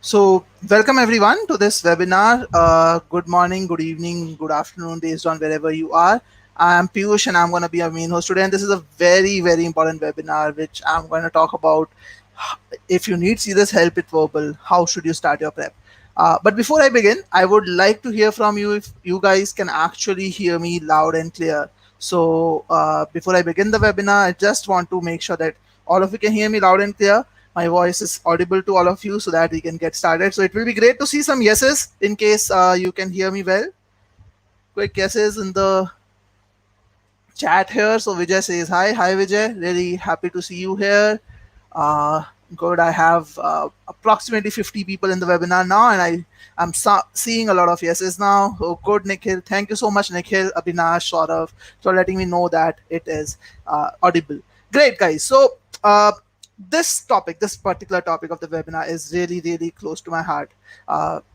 So, welcome everyone to this webinar. Good morning, good evening, good afternoon, based on wherever you are. I'm Piyush and I'm going to be your main host today. And this is a very, very important webinar, which I'm going to talk about. If you need serious help with verbal, how should you start your prep? But before I begin, I would like to hear from you if you guys can actually hear me loud and clear. So, before I begin the webinar, I just want to make sure that all of you can hear me loud and clear. My voice is audible to all of you so that we can get started. So it will be great to see some yeses in case you can hear me well. Quick yeses in the chat here. So Vijay says hi. Hi Vijay. Really happy to see you here. Uh, Good. I have approximately 50 people in the webinar now, and I'm seeing a lot of yeses now. Oh, good, Nikhil. Thank you so much, Nikhil, Abhinash, Saurav, for letting me know that it is audible. Great, guys. So this topic, this particular topic of the webinar is really, really close to my heart.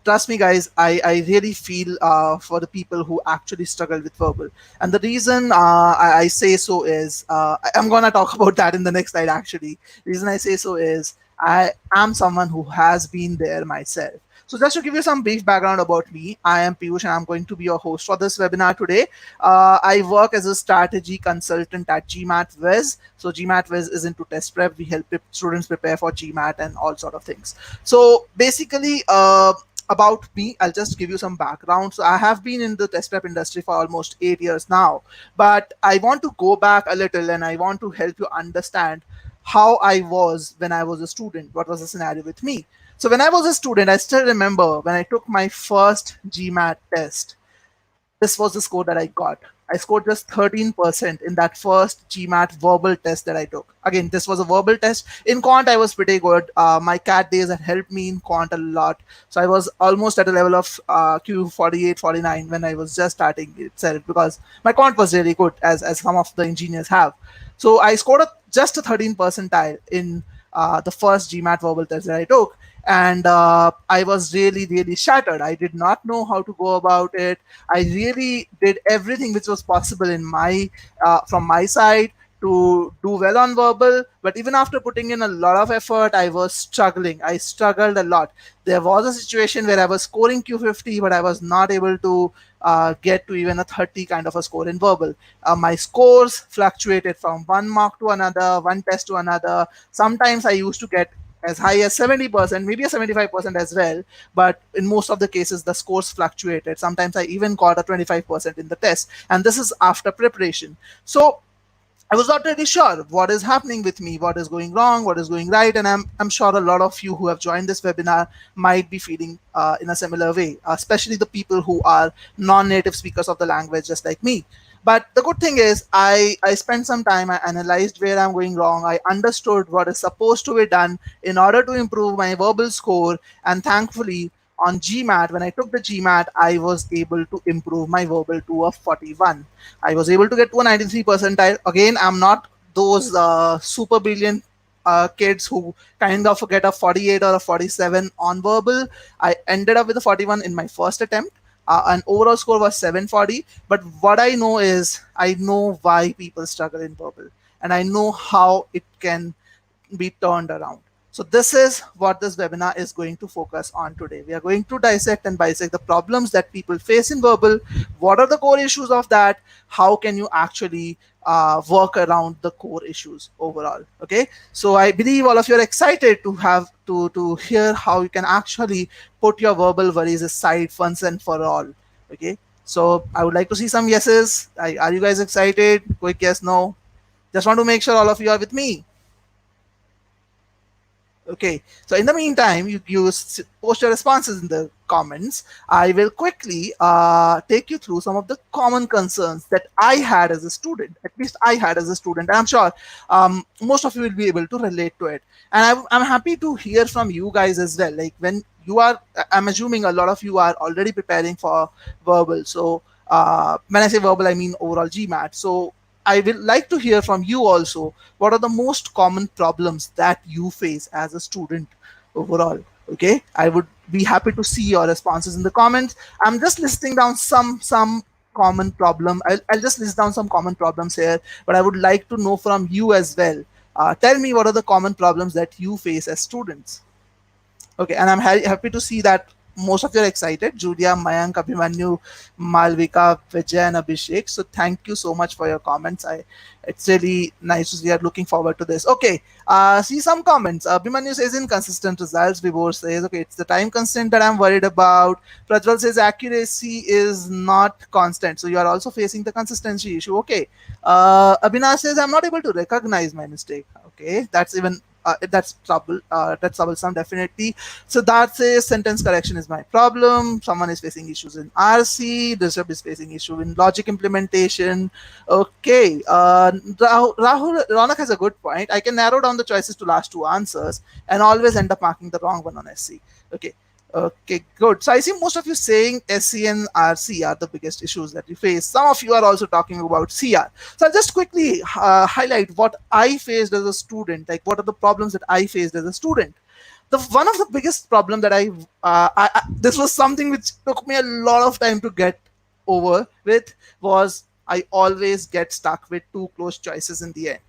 Trust me, guys, I really feel for the people who actually struggle with verbal. And the reason I say so is I'm going to talk about that in the next slide, actually. The reason I say so is I am someone who has been there myself. So just to give you some brief background about me, I am Piyush and I'm going to be your host for this webinar today. I work as a strategy consultant at GMAT Viz. So GMAT Viz is into test prep. We help students prepare for GMAT and all sort of things. So basically, about me, I'll just give you some background. So I have been in the test prep industry for almost 8 years now, but I want to go back a little and I want to help you understand how I was when I was a student. What was the scenario with me? So when I was a student, I still remember when I took my first GMAT test, this was the score that I got. I scored just 13% in that first GMAT verbal test that I took. Again, this was a verbal test. In quant, I was pretty good. My CAT days had helped me in quant a lot. So I was almost at a level of Q48, 49 when I was just starting itself because my quant was really good, as some of the engineers have. So I scored just a 13 percentile in the first GMAT verbal test that I took. And I was really, really shattered. I did not know how to go about it. I really did everything which was possible in my from my side to do well on verbal. But even after putting in a lot of effort, I was struggling. I struggled a lot. There was a situation where I was scoring Q50, but I was not able to get to even a 30 kind of a score in verbal. My scores fluctuated from one mark to another, one test to another. Sometimes I used to get as high as 70%, maybe a 75% as well. But in most of the cases, the scores fluctuated. Sometimes I even got a 25% in the test. And this is after preparation. So I was not really sure what is happening with me, what is going wrong, what is going right. And I'm sure a lot of you who have joined this webinar might be feeling in a similar way, especially the people who are non-native speakers of the language, just like me. But the good thing is I spent some time, I analyzed where I'm going wrong. I understood what is supposed to be done in order to improve my verbal score. And thankfully, on GMAT, when I took the GMAT, I was able to improve my verbal to a 41. I was able to get to a 93 percentile. Again, I'm not those super brilliant kids who kind of get a 48 or a 47 on verbal. I ended up with a 41 in my first attempt. An overall score was 740. But what I know is I know why people struggle in verbal, and I know how it can be turned around. So this is what this webinar is going to focus on today. We are going to dissect and bisect the problems that people face in verbal. What are the core issues of that? How can you actually work around the core issues overall? Okay. So I believe all of you are excited to have to hear how you can actually put your verbal worries aside once and for all. Okay. So I would like to see some yeses. Are you guys excited? Quick yes, no. Just want to make sure all of you are with me. Okay, so in the meantime, you post your responses in the comments. I will quickly take you through some of the common concerns that I had as a student. At least I had as a student. And I'm sure most of you will be able to relate to it. And I'm happy to hear from you guys as well. Like when you are, I'm assuming a lot of you are already preparing for verbal. So when I say verbal, I mean overall GMAT. So I will like to hear from you also. What are the most common problems that you face as a student overall? Okay, I would be happy to see your responses in the comments. I'm just listing down some common problem. I'll just list down some common problems here, but I would like to know from you as well. Tell me what are the common problems that you face as students. Okay, and I'm happy to see that most of you are excited. Julia, Mayank, Abhimanyu, Malvika, Vijay, and Abhishek. So thank you so much for your comments. It's really nice to see. We are looking forward to this. Okay, see some comments. Abhimanyu says inconsistent results. Vibor says, okay, it's the time constant that I'm worried about. Prajwal says accuracy is not constant. So you are also facing the consistency issue. Okay. Abhinav says I'm not able to recognize my mistake. Okay, that's even that's trouble. That's troublesome, definitely. So that says sentence correction is my problem. Someone is facing issues in RC. Disrupt is facing issue in logic implementation. Okay. Rahul Ronak has a good point. I can narrow down the choices to last two answers and always end up marking the wrong one on SC. Okay. Okay, good. So I see most of you saying SC and RC are the biggest issues that you face. Some of you are also talking about CR. So I'll just quickly highlight what I faced as a student. Like, what are the problems that I faced as a student? The one of the biggest problem that this was something which took me a lot of time to get over with, was I always get stuck with two close choices in the end.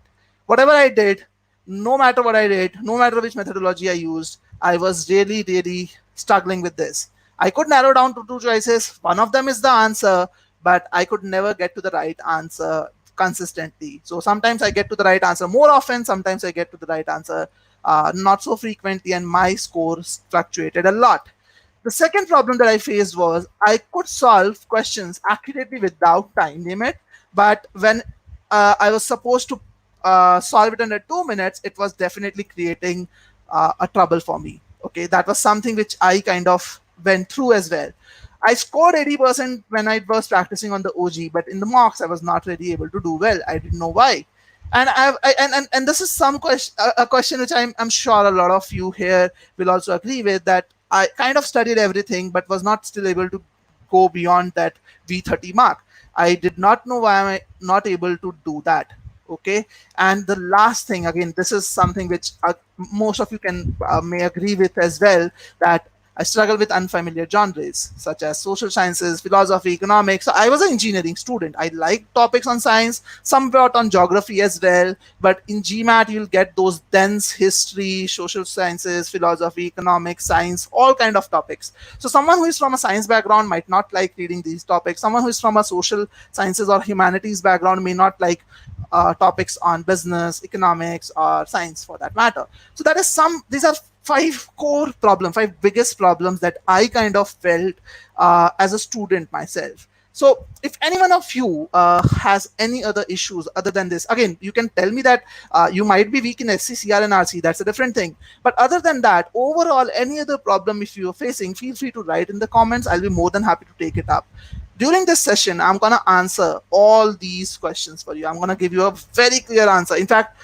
Whatever I did, no matter what I did, no matter which methodology I used, I was really, really struggling with this. I could narrow down to two choices. One of them is the answer, but I could never get to the right answer consistently. So sometimes I get to the right answer more often, sometimes I get to the right answer not so frequently, and my scores fluctuated a lot. The second problem that I faced was I could solve questions accurately without time limit, but when I was supposed to solve it under 2 minutes, it was definitely creating a trouble for me. Okay, that was something which I kind of went through as well. I scored 80% when I was practicing on the OG, but in the mocks I was not really able to do well. I didn't know why. And and this is some question, a question which I'm sure a lot of you here will also agree with, that I kind of studied everything but was not still able to go beyond that V30 mark. I did not know why am I not able to do that. Okay, and the last thing, again, this is something which most of you can may agree with as well, that I struggle with unfamiliar genres such as social sciences, philosophy, economics. So I was an engineering student. I liked topics on science, somewhat on geography as well. But in GMAT, you'll get those dense history, social sciences, philosophy, economics, science, all kind of topics. So someone who is from a science background might not like reading these topics. Someone who is from a social sciences or humanities background may not like topics on business, economics, or science for that matter. So that is these are five biggest problems that I kind of felt as a student myself. So if any one of you has any other issues other than this, again, you can tell me that you might be weak in SCCR and RC. That's a different thing. But other than that, overall, any other problem if you're facing, feel free to write in the comments. I'll be more than happy to take it up. During this session, I'm going to answer all these questions for you. I'm going to give you a very clear answer. In fact,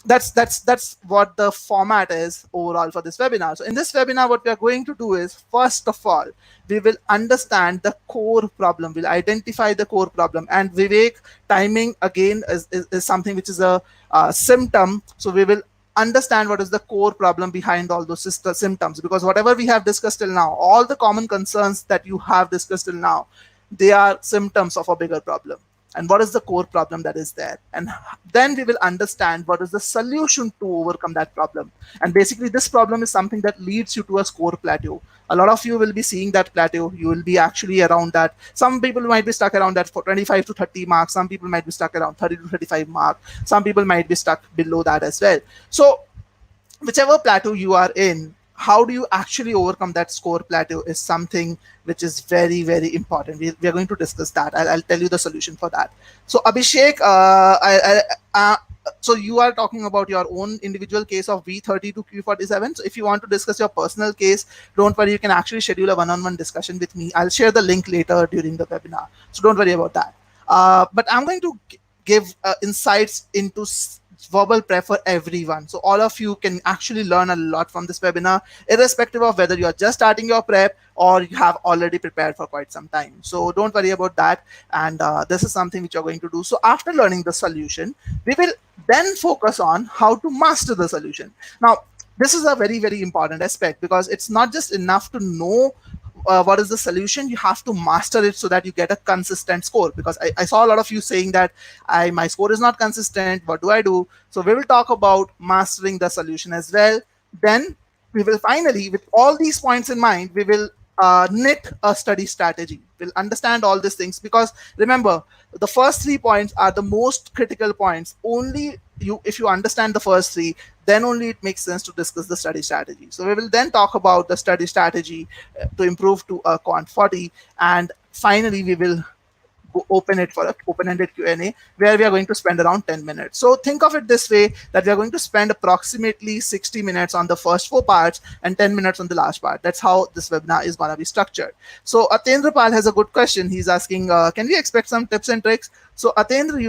that's what the format is overall for this webinar. So in this webinar, what we are going to do is, first of all, we will understand the core problem. We'll identify the core problem. And Vivek, timing again is something which is a symptom. So we will understand what is the core problem behind all those symptoms, because whatever we have discussed till now, all the common concerns that you have discussed till now, they are symptoms of a bigger problem. And what is the core problem that is there, and then we will understand what is the solution to overcome that problem. And basically this problem is something that leads you to a score plateau. A lot of you will be seeing that plateau. You will be actually around that. Some people might be stuck around that for 25 to 30 marks. Some people might be stuck around 30 to 35 mark. Some people might be stuck below that as well. So whichever plateau you are in, how do you actually overcome that score plateau is something which is very, very important. We are going to discuss that. I'll tell you the solution for that. So Abhishek, so you are talking about your own individual case of V30 to Q47. So if you want to discuss your personal case, don't worry, you can actually schedule a one-on-one discussion with me. I'll share the link later during the webinar. So don't worry about that. But I'm going to give insights into verbal prep for everyone. So all of you can actually learn a lot from this webinar, irrespective of whether you are just starting your prep or you have already prepared for quite some time. So don't worry about that. And this is something which you're going to do. So after learning the solution, we will then focus on how to master the solution. Now, this is a very, very important aspect, because it's not just enough to know what is the solution. You have to master it so that you get a consistent score, because I saw a lot of you saying that my score is not consistent. What do I do? So we will talk about mastering the solution as well. Then we will finally, with all these points in mind, we will knit a study strategy. We'll understand all these things, because remember, the first 3 points are the most critical points. Only if you understand the first three, then only it makes sense to discuss the study strategy. So we will then talk about the study strategy to improve to a quant 40, and finally we will open it for an open-ended Q&A where we are going to spend around 10 minutes. So think of it this way, that we are going to spend approximately 60 minutes on the first 4 parts and 10 minutes on the last part. That's how this webinar is going to be structured. So Atendra Pal has a good question. He's asking, can we expect some tips and tricks? So Atendra,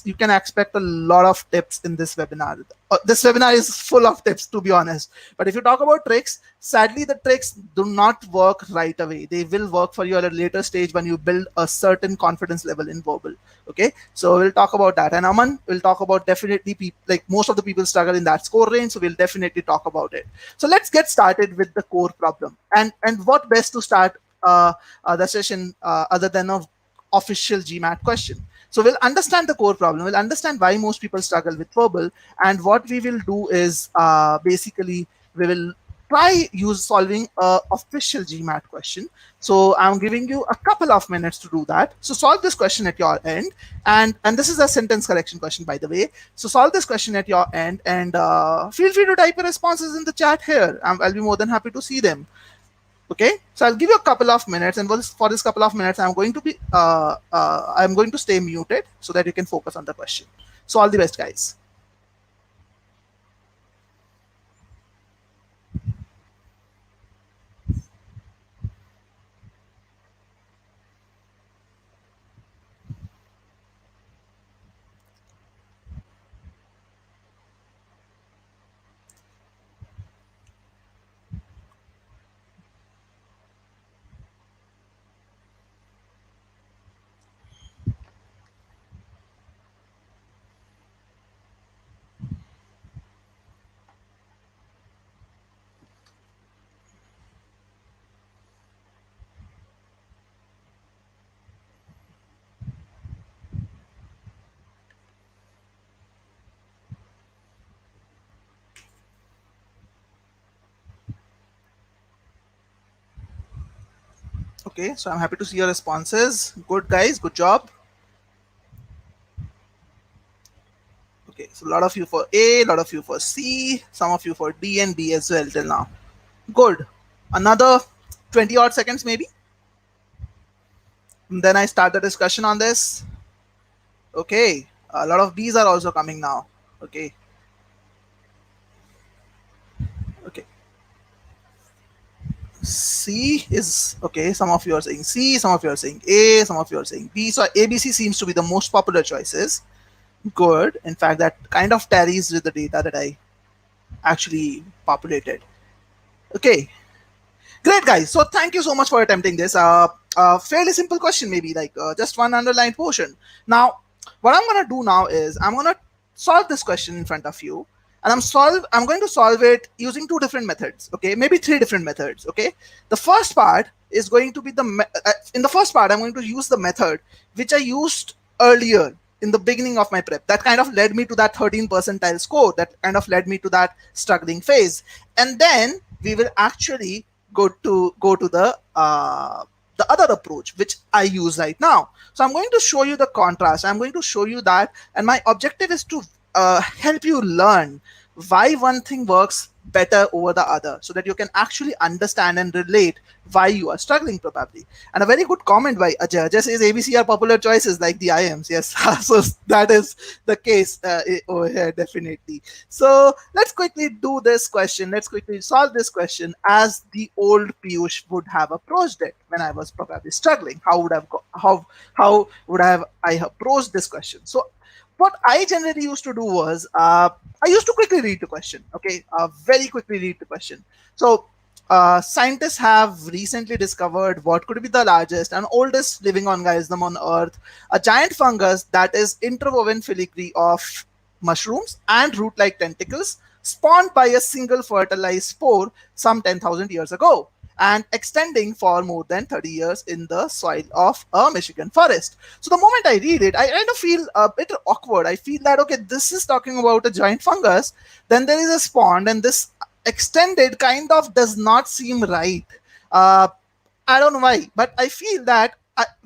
you can expect a lot of tips in this webinar. This webinar is full of tips, to be honest. But if you talk about tricks, sadly, the tricks do not work right away. They will work for you at a later stage when you build a certain confidence level in verbal. Okay, so we'll talk about that. And Aman will talk about definitely like most of the people struggle in that score range. So we'll definitely talk about it. So let's get started with the core problem. And what best to start the session other than a official GMAT question. So we'll understand the core problem. We'll understand why most people struggle with verbal. And what we will do is basically we will try solving a official GMAT question. So I'm giving you a couple of minutes to do that. So solve this question at your end. And this is a sentence correction question, by the way. So solve this question at your end, and feel free to type your responses in the chat here. I'll be more than happy to see them. Okay, so I'll give you a couple of minutes, and for this couple of minutes, I'm going to stay muted so that you can focus on the question. So all the best, guys. Okay, so I'm happy to see your responses. Good, guys, good job. Okay, so a lot of you for A, a lot of you for C, some of you for D and B as well till now. Good. Another 20 odd seconds maybe. And then I start the discussion on this. Okay, a lot of B's are also coming now. Okay. Okay. C is okay. Some of you are saying C, some of you are saying A, some of you are saying B. So ABC seems to be the most popular choices. Good. In fact, that kind of tallies with the data that I actually populated. Okay. Great, guys. So thank you so much for attempting this. Fairly simple question, maybe like just one underlined portion. Now, what I'm going to do now is I'm going to solve this question in front of you, and I'm going to solve it using 2 different methods. Okay, maybe 3 different methods. Okay, the first part is going to be in the first part I'm going to use the method which I used earlier in the beginning of my prep. That kind of led me to that 13 percentile score. That kind of led me to that struggling phase, and then we will actually go to the other approach which I use right now. So I'm going to show you the contrast. I'm going to show you that, and my objective is to help you learn why one thing works better over the other, so that you can actually understand and relate why you are struggling probably. And a very good comment by Ajay. Ajay says ABC are popular choices like the IMs. Yes, so that is the case over here, definitely. So let's quickly do this question. Let's quickly solve this question as the old Piyush would have approached it when I was probably struggling. How would I have approached this question? So what I generally used to do was I used to quickly read the question. Okay, very quickly read the question. So scientists have recently discovered what could be the largest and oldest living organism on Earth, a giant fungus that is interwoven filigree of mushrooms and root-like tentacles spawned by a single fertilized spore some 10,000 years ago, and extending for more than 30 years in the soil of a Michigan forest. So the moment I read it, I kind of feel a bit awkward. I feel that, okay, this is talking about a giant fungus, then there is a spawn, and this extended kind of does not seem right. Uh, I don't know why, but I feel that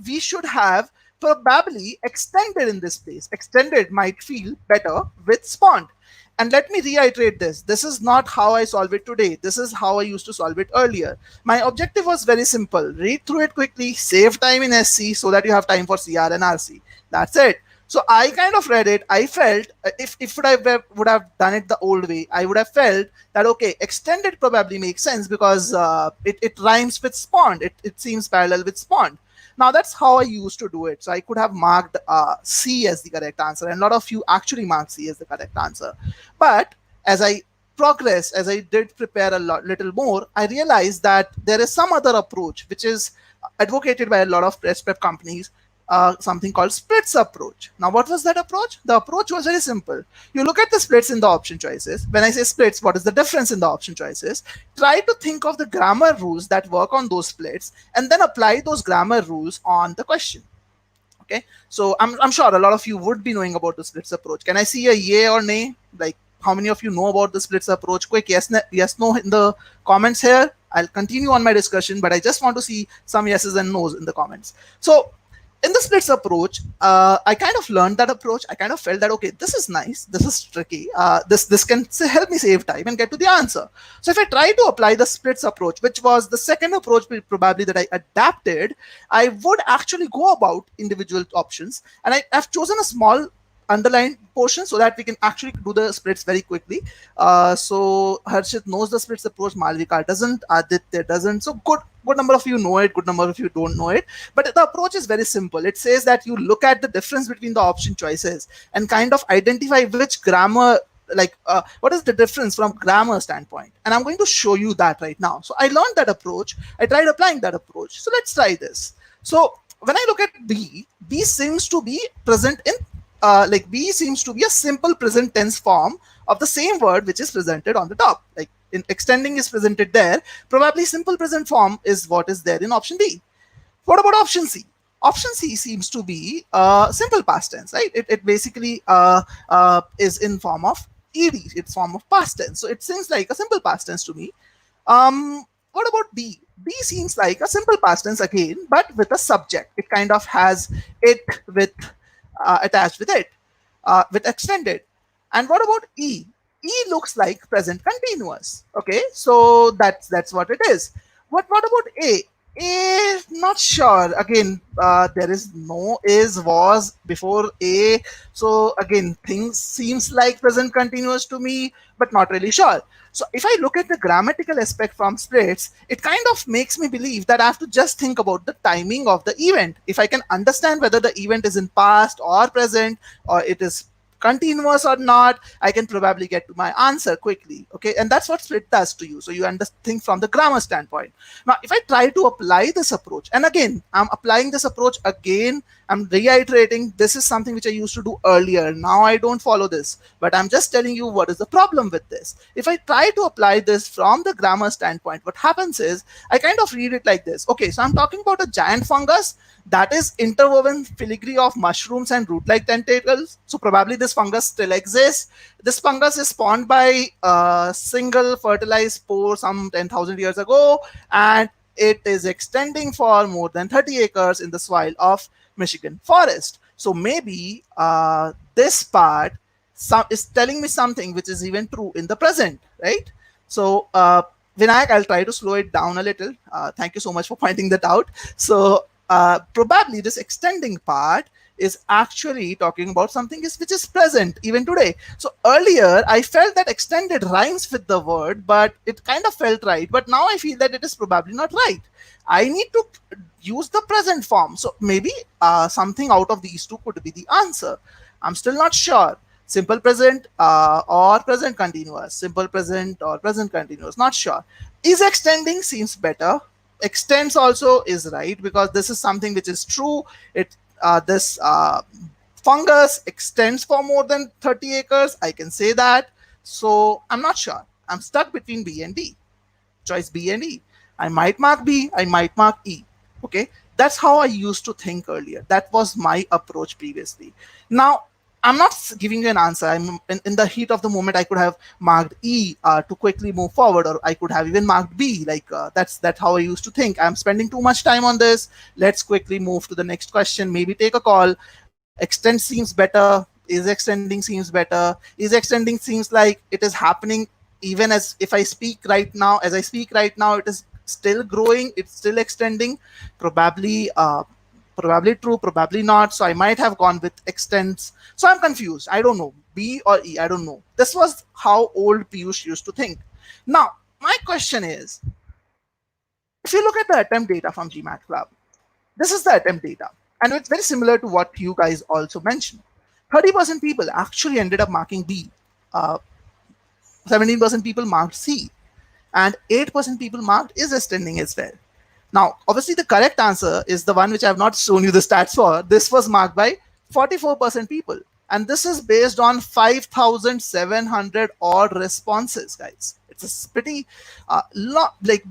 we should have probably extended in this place. Extended might feel better with spawned. And let me reiterate this. This is not how I solve it today. This is how I used to solve it earlier. My objective was very simple. Read through it quickly, save time in SC so that you have time for CR and RC. That's it. So I kind of read it. I felt if I would have done it the old way, I would have felt that okay, extended probably makes sense because it rhymes with spawned. It seems parallel with spawned. Now that's how I used to do it. So I could have marked C as the correct answer, and a lot of you actually marked C as the correct answer. But as I progressed, as I did prepare a little more, I realized that there is some other approach which is advocated by a lot of press prep companies, something called splits approach. Now, what was that approach? The approach was very simple. You look at the splits in the option choices. When I say splits, what is the difference in the option choices? Try to think of the grammar rules that work on those splits and then apply those grammar rules on the question. Okay, so I'm sure a lot of you would be knowing about the splits approach. Can I see a yay or nay? Like, how many of you know about the splits approach? Quick yes, yes, no in the comments here. I'll continue on my discussion, but I just want to see some yeses and nos in the comments. So in the splits approach, I kind of learned that approach. I kind of felt that, okay, this is nice. This is tricky. This can help me save time and get to the answer. So if I try to apply the splits approach, which was the second approach probably that I adapted, I would actually go about individual options. And I've chosen a small underlined portion so that we can actually do the splits very quickly. So Harshit knows the splits approach, Malvika doesn't, Aditya doesn't. So good number of you know it, good number of you don't know it. But the approach is very simple. It says that you look at the difference between the option choices and kind of identify which grammar, like what is the difference from grammar standpoint. And I'm going to show you that right now. So I learned that approach. I tried applying that approach. So let's try this. So when I look at B seems to be present in like B seems to be a simple present tense form of the same word which is presented on the top. Like in extending is presented there, probably simple present form is what is there in option D. What about option C? Option C seems to be simple past tense, right? It basically is in form of ed, it's form of past tense. So it seems like a simple past tense to me. What about D? D seems like a simple past tense again, but with a subject. It kind of has it with attached with it, with extended. And what about E? E looks like present continuous. Okay, so that's what it is. What about A? A, not sure. Again, there is no is, was before A. So again, things seems like present continuous to me, but not really sure. So if I look at the grammatical aspect from splits, it kind of makes me believe that I have to just think about the timing of the event. If I can understand whether the event is in past or present, or it is continuous or not, I can probably get to my answer quickly. Okay, and that's what split does to you. So you think from the grammar standpoint. Now, if I try to apply this approach, and again, I'm applying this approach again, I'm reiterating, this is something which I used to do earlier. Now I don't follow this, but I'm just telling you what is the problem with this. If I try to apply this from the grammar standpoint, what happens is I kind of read it like this. Okay, so I'm talking about a giant fungus that is interwoven filigree of mushrooms and root-like tentacles. So probably this fungus still exists. This fungus is spawned by a single fertilized spore some 10,000 years ago, and it is extending for more than 30 acres in the soil of Michigan forest. So maybe this part is telling me something which is even true in the present, right? So Vinayak, I'll try to slow it down a little. Thank you so much for pointing that out. So probably this extending part is actually talking about something which is present even today. So earlier I felt that extended rhymes with the word, but it kind of felt right. But now I feel that it is probably not right. I need to use the present form. So maybe something out of these two could be the answer. I'm still not sure. Simple present or present continuous. Simple present or present continuous. Not sure. Is extending seems better. Extends also is right because this is something which is true. This fungus extends for more than 30 acres. I can say that. So I'm not sure. I'm stuck between B and D. Choice B and E. I might mark B. I might mark E. Okay. That's how I used to think earlier. That was my approach previously. Now, I'm not giving you an answer. I'm in the heat of the moment. I could have marked E to quickly move forward, or I could have even marked B. Like that's how I used to think. I'm spending too much time on this. Let's quickly move to the next question. Maybe take a call. Extend seems better. Is extending seems better. Is extending seems like it is happening even as if I speak right now. As I speak right now, it is still growing. It's still extending. Probably. Probably true, probably not. So I might have gone with extends. So I'm confused. I don't know. B or E, I don't know. This was how old Piyush used to think. Now, my question is, if you look at the attempt data from GMAT Club, this is the attempt data. And it's very similar to what you guys also mentioned. 30% people actually ended up marking B. Uh, 17% people marked C. And 8% people marked is extending as well. Now, obviously, the correct answer is the one which I have not shown you the stats for. This was marked by 44% people. And this is based on 5,700 odd responses, guys. It's a pretty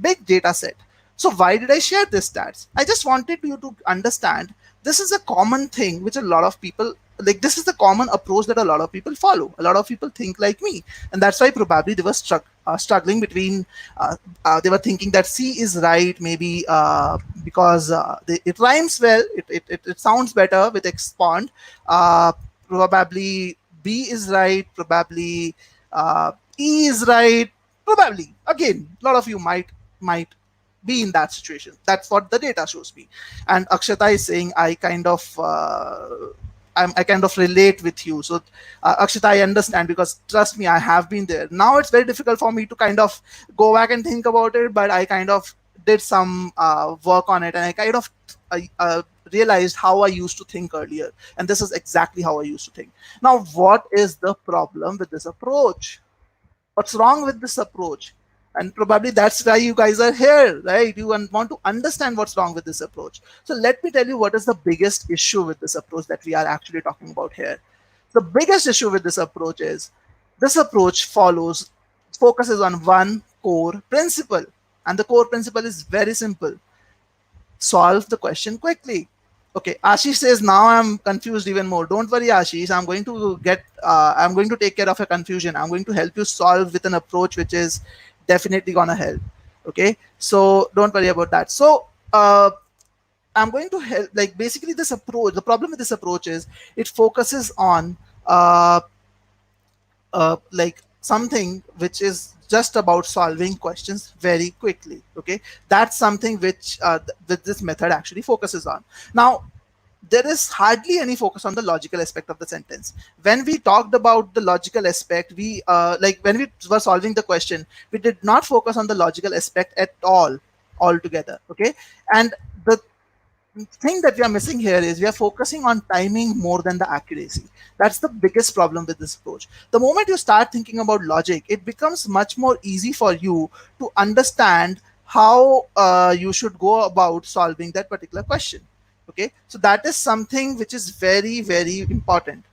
big data set. So why did I share this stats? I just wanted you to understand this is a common thing which a lot of people like. This is the common approach that a lot of people follow. A lot of people think like me, and that's why probably they were struggling between. They were thinking that C is right, maybe because it rhymes well. It sounds better with expand. Probably B is right. Probably E is right. Probably again, a lot of you might be in that situation. That's what the data shows me. And Akshata is saying I kind of I kind of relate with you. So Akshita, I understand, because trust me, I have been there. Now it's very difficult for me to kind of go back and think about it, but I kind of did some work on it, and I kind of realized how I used to think earlier. And this is exactly how I used to think. Now, what is the problem with this approach? What's wrong with this approach? And probably that's why you guys are here, right? You want to understand what's wrong with this approach. So let me tell you what is the biggest issue with this approach that we are actually talking about here. The biggest issue with this approach is this approach focuses on one core principle. And the core principle is very simple. Solve the question quickly. Okay, Ashish says now I'm confused even more. Don't worry, Ashish. I'm going to take care of your confusion. I'm going to help you solve with an approach which is definitely gonna help. Okay, so don't worry about that. So I'm going to help. Like basically, this approach. The problem with this approach is it focuses on like something which is just about solving questions very quickly. Okay, that's something which this method actually focuses on. Now, there is hardly any focus on the logical aspect of the sentence. When we talked about the logical aspect, we when we were solving the question, we did not focus on the logical aspect at all altogether. Okay, and the thing that we are missing here is we are focusing on timing more than the accuracy. That's the biggest problem with this approach. The moment you start thinking about logic, it becomes much more easy for you to understand how you should go about solving that particular question. Okay, so that is something which is very, very important.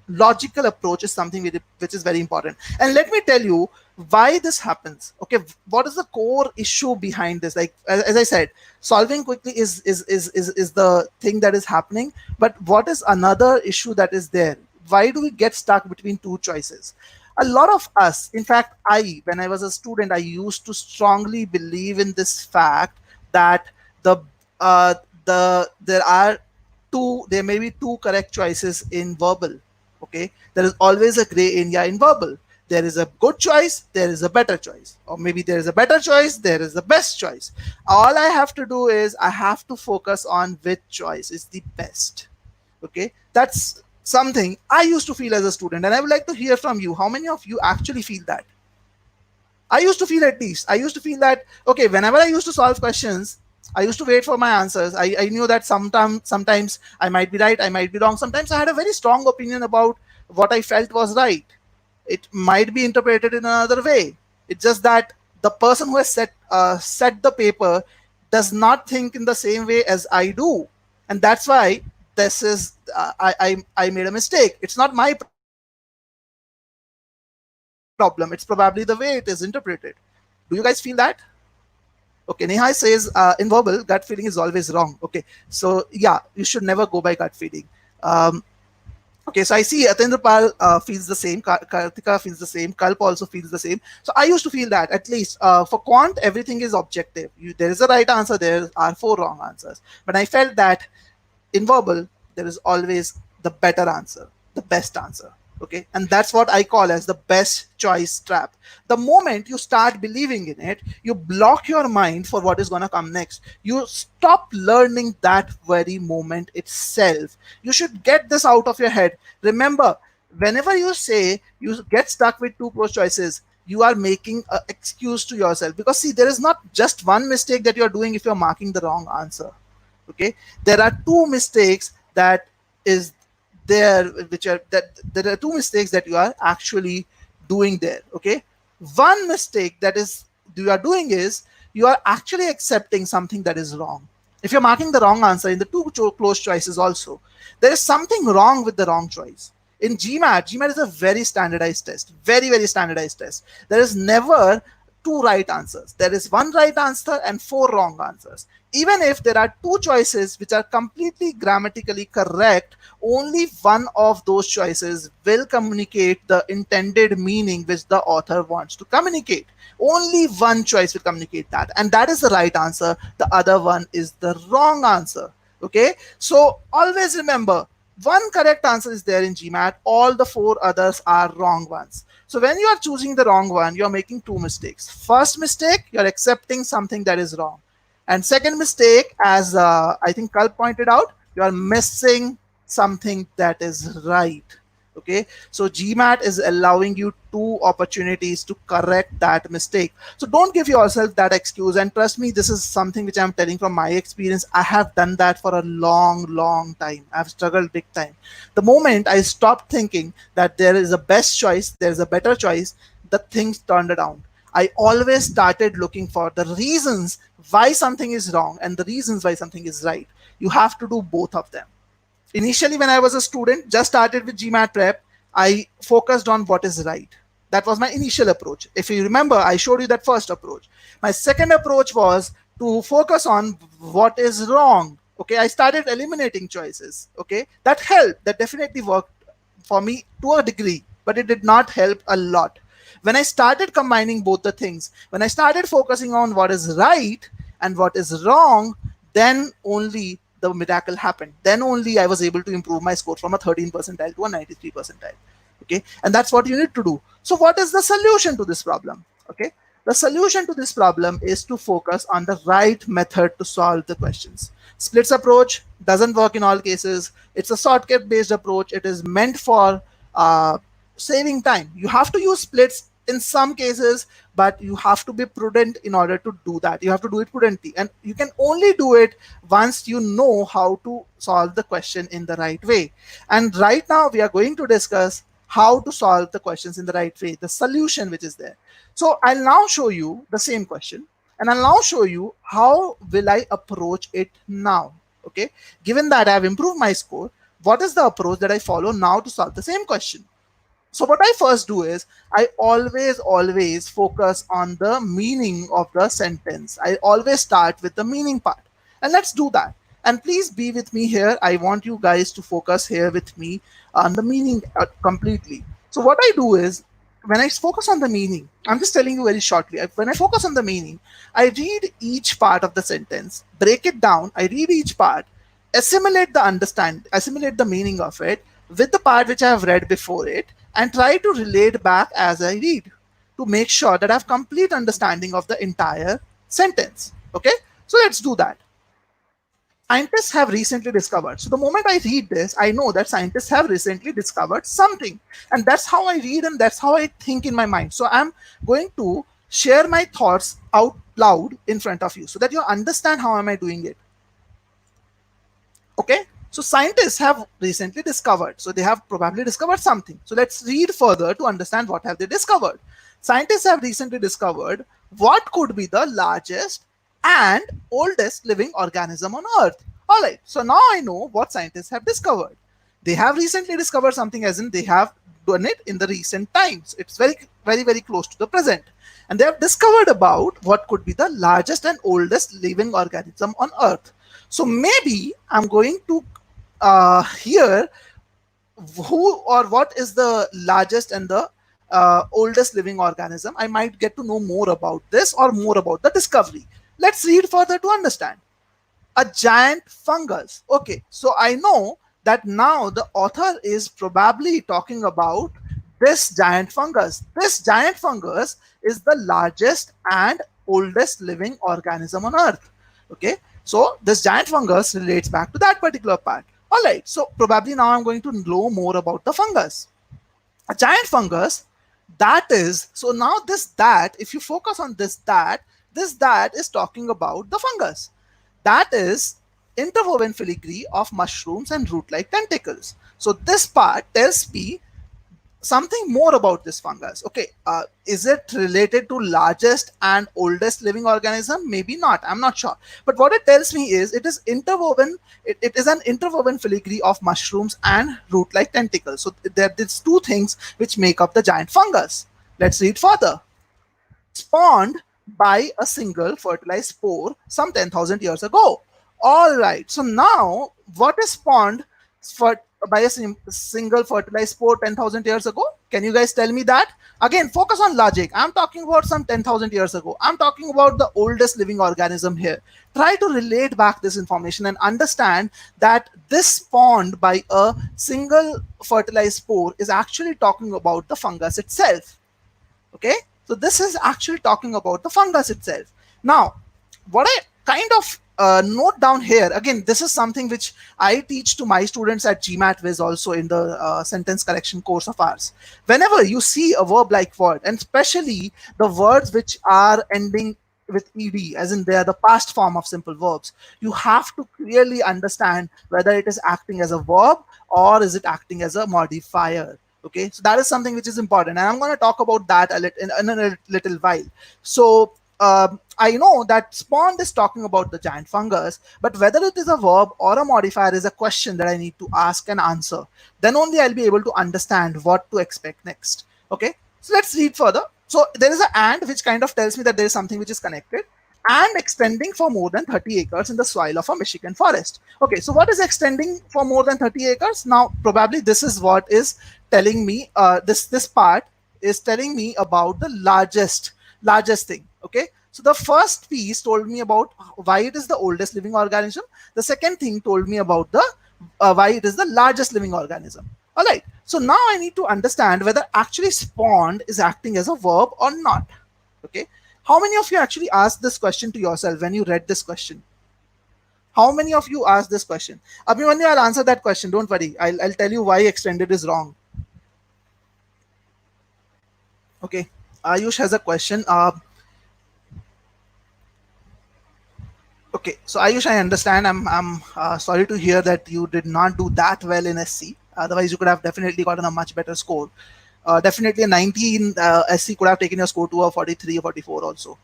Logical approach is something which is very important. And let me tell you why this happens. Okay, what is the core issue behind this? Like as I said, solving quickly is the thing that is happening. But what is another issue that is there? Why do we get stuck between two choices? A lot of us, in fact, when I was a student, I used to strongly believe in this fact that uh, there may be two correct choices in verbal. Okay, there is always a gray area in verbal. There is a good choice, there is a better choice, or maybe there is a better choice, there is the best choice. All I have to do is I have to focus on which choice is the best. Okay, that's something I used to feel as a student, and I would like to hear from you. How many of you actually feel that? I used to feel, at least I used to feel that, okay, whenever I used to solve questions, I used to wait for my answers. I knew that sometimes I might be right, I might be wrong. Sometimes I had a very strong opinion about what I felt was right. It might be interpreted in another way. It's just that the person who has set the paper does not think in the same way as I do, and that's why this is I made a mistake. It's not my problem. It's probably the way it is interpreted. Do you guys feel that? Okay, Neha says in verbal, gut feeling is always wrong. Okay, so yeah, you should never go by gut feeling. Okay, so I see Atendrapal feels the same, Kartika feels the same, Kalp also feels the same. So I used to feel that at least for quant, everything is objective. There is a right answer, there are four wrong answers. But I felt that in verbal, there is always the better answer, the best answer. Okay, and that's what I call as the best choice trap. The moment you start believing in it, you block your mind for what is going to come next. You stop learning that very moment itself. You should get this out of your head. Remember, whenever you say you get stuck with two close choices, you are making an excuse to yourself, because see, there is not just one mistake that you're doing if you're marking the wrong answer. Okay, there are two mistakes that is there, which are that there are two mistakes that you are actually doing there. Okay, one mistake that is you are doing is you are actually accepting something that is wrong. If you're marking the wrong answer in the two close choices also, there is something wrong with the wrong choice. In GMAT is a very standardized test, very, very standardized test. There is never two right answers. There is one right answer and four wrong answers. Even if there are two choices which are completely grammatically correct, only one of those choices will communicate the intended meaning which the author wants to communicate. Only one choice will communicate that, and that is the right answer. The other one is the wrong answer. Okay, so always remember, one correct answer is there in GMAT, all the four others are wrong ones. So when you are choosing the wrong one, you're making two mistakes. First mistake, you're accepting something that is wrong. And second mistake, as I think Kalp pointed out, you are missing something that is right. Okay, so GMAT is allowing you two opportunities to correct that mistake. So don't give yourself that excuse, and trust me, this is something which I'm telling from my experience. I have done that for a long time. I've struggled big time. The moment I stopped thinking that there is a best choice, there's a better choice, the things turned around. I always started looking for the reasons why something is wrong and the reasons why something is right. You have to do both of them. Initially, when I was a student, just started with GMAT prep, I focused on what is right. That was my initial approach. If you remember, I showed you that first approach. My second approach was to focus on what is wrong. Okay, I started eliminating choices. Okay, that helped. That definitely worked for me to a degree, but it did not help a lot. When I started combining both the things, when I started focusing on what is right and what is wrong, then only the miracle happened. Then only I was able to improve my score from a 13 percentile to a 93 percentile. Okay, and that's what you need to do. So what is the solution to this problem? Okay, the solution to this problem is to focus on the right method to solve the questions. Splits approach doesn't work in all cases. It's a shortcut based approach. It is meant for saving time. You have to use splits in some cases, but you have to be prudent in order to do that. You have to do it prudently, and you can only do it once you know how to solve the question in the right way. And right now we are going to discuss how to solve the questions in the right way, the solution which is there. So I'll now show you the same question, and I'll now show you how will I approach it now. Okay, given that I have improved my score, what is the approach that I follow now to solve the same question? So what I first do is I always focus on the meaning of the sentence. I always start with the meaning part. And let's do that. And please be with me here. I want you guys to focus here with me on the meaning completely. So what I do is when I focus on the meaning, I'm just telling you very shortly. When I focus on the meaning, I read each part of the sentence, break it down. I read each part, assimilate the meaning of it with the part which I have read before it, and try to relate back as I read to make sure that I have complete understanding of the entire sentence. Okay, so let's do that. Scientists have recently discovered. So the moment I read this, I know that scientists have recently discovered something, and that's how I read and that's how I think in my mind. So I'm going to share my thoughts out loud in front of you so that you understand how am I doing it. Okay, so scientists have recently discovered, so they have probably discovered something. So let's read further to understand what have they discovered. Scientists have recently discovered what could be the largest and oldest living organism on earth. All right, so now I know what scientists have discovered. They have recently discovered something, as in they have done it in the recent times. It's very close to the present, and they have discovered about what could be the largest and oldest living organism on earth. So maybe I'm going to here who or what is the largest and the oldest living organism, I might get to know more about this or more about the discovery. Let's read further to understand. A giant fungus. Okay, so I know that now the author is probably talking about this giant fungus. This giant fungus is the largest and oldest living organism on earth. Okay, so this giant fungus relates back to that particular part. All right, so probably now I'm going to know more about the fungus. A giant fungus, that is, so now this that, if you focus on this that is talking about the fungus. That is interwoven filigree of mushrooms and root-like tentacles. So this part tells me something more about this fungus. Okay, is it related to largest and oldest living organism? Maybe not, I'm not sure, but what it tells me is it is interwoven, it is an interwoven filigree of mushrooms and root-like tentacles. So there are these two things which make up the giant fungus. Let's read further. Spawned by a single fertilized spore some 10,000 years ago. All right, so now what is spawned for by a single fertilized spore 10,000 years ago? Can you guys tell me that? Again, focus on logic. I'm talking about some 10,000 years ago. I'm talking about the oldest living organism here. Try to relate back this information and understand that this spawned by a single fertilized spore is actually talking about the fungus itself. Okay, so this is actually talking about the fungus itself. Now, what I kind of note down here, again, this is something which I teach to my students at GMAT Viz also in the sentence correction course of ours. Whenever you see a verb like word, and especially the words which are ending with ed, as in they are the past form of simple verbs, you have to clearly understand whether it is acting as a verb or is it acting as a modifier. Okay, so that is something which is important, and I'm going to talk about that in a little while. So I know that spawned is talking about the giant fungus, but whether it is a verb or a modifier is a question that I need to ask and answer. Then only I'll be able to understand what to expect next. Okay, so let's read further. So there is an and which kind of tells me that there is something which is connected and extending for more than 30 acres in the soil of a Michigan forest. Okay, so what is extending for more than 30 acres? Now, probably this is what is telling me, this part is telling me about the largest thing. Okay, so the first piece told me about why it is the oldest living organism. The second thing told me about the why it is the largest living organism. All right, so now I need to understand whether actually spawned is acting as a verb or not. Okay, how many of you actually asked this question to yourself when you read this question? How many of you asked this question? Abhimanyu, I'll answer that question, don't worry. I'll tell you why extended is wrong. Okay, Ayush has a question. Okay, so Ayush, I understand. I'm sorry to hear that you did not do that well in SC. Otherwise, you could have definitely gotten a much better score. Definitely a 90 in SC could have taken your score to a 43 or 44 also.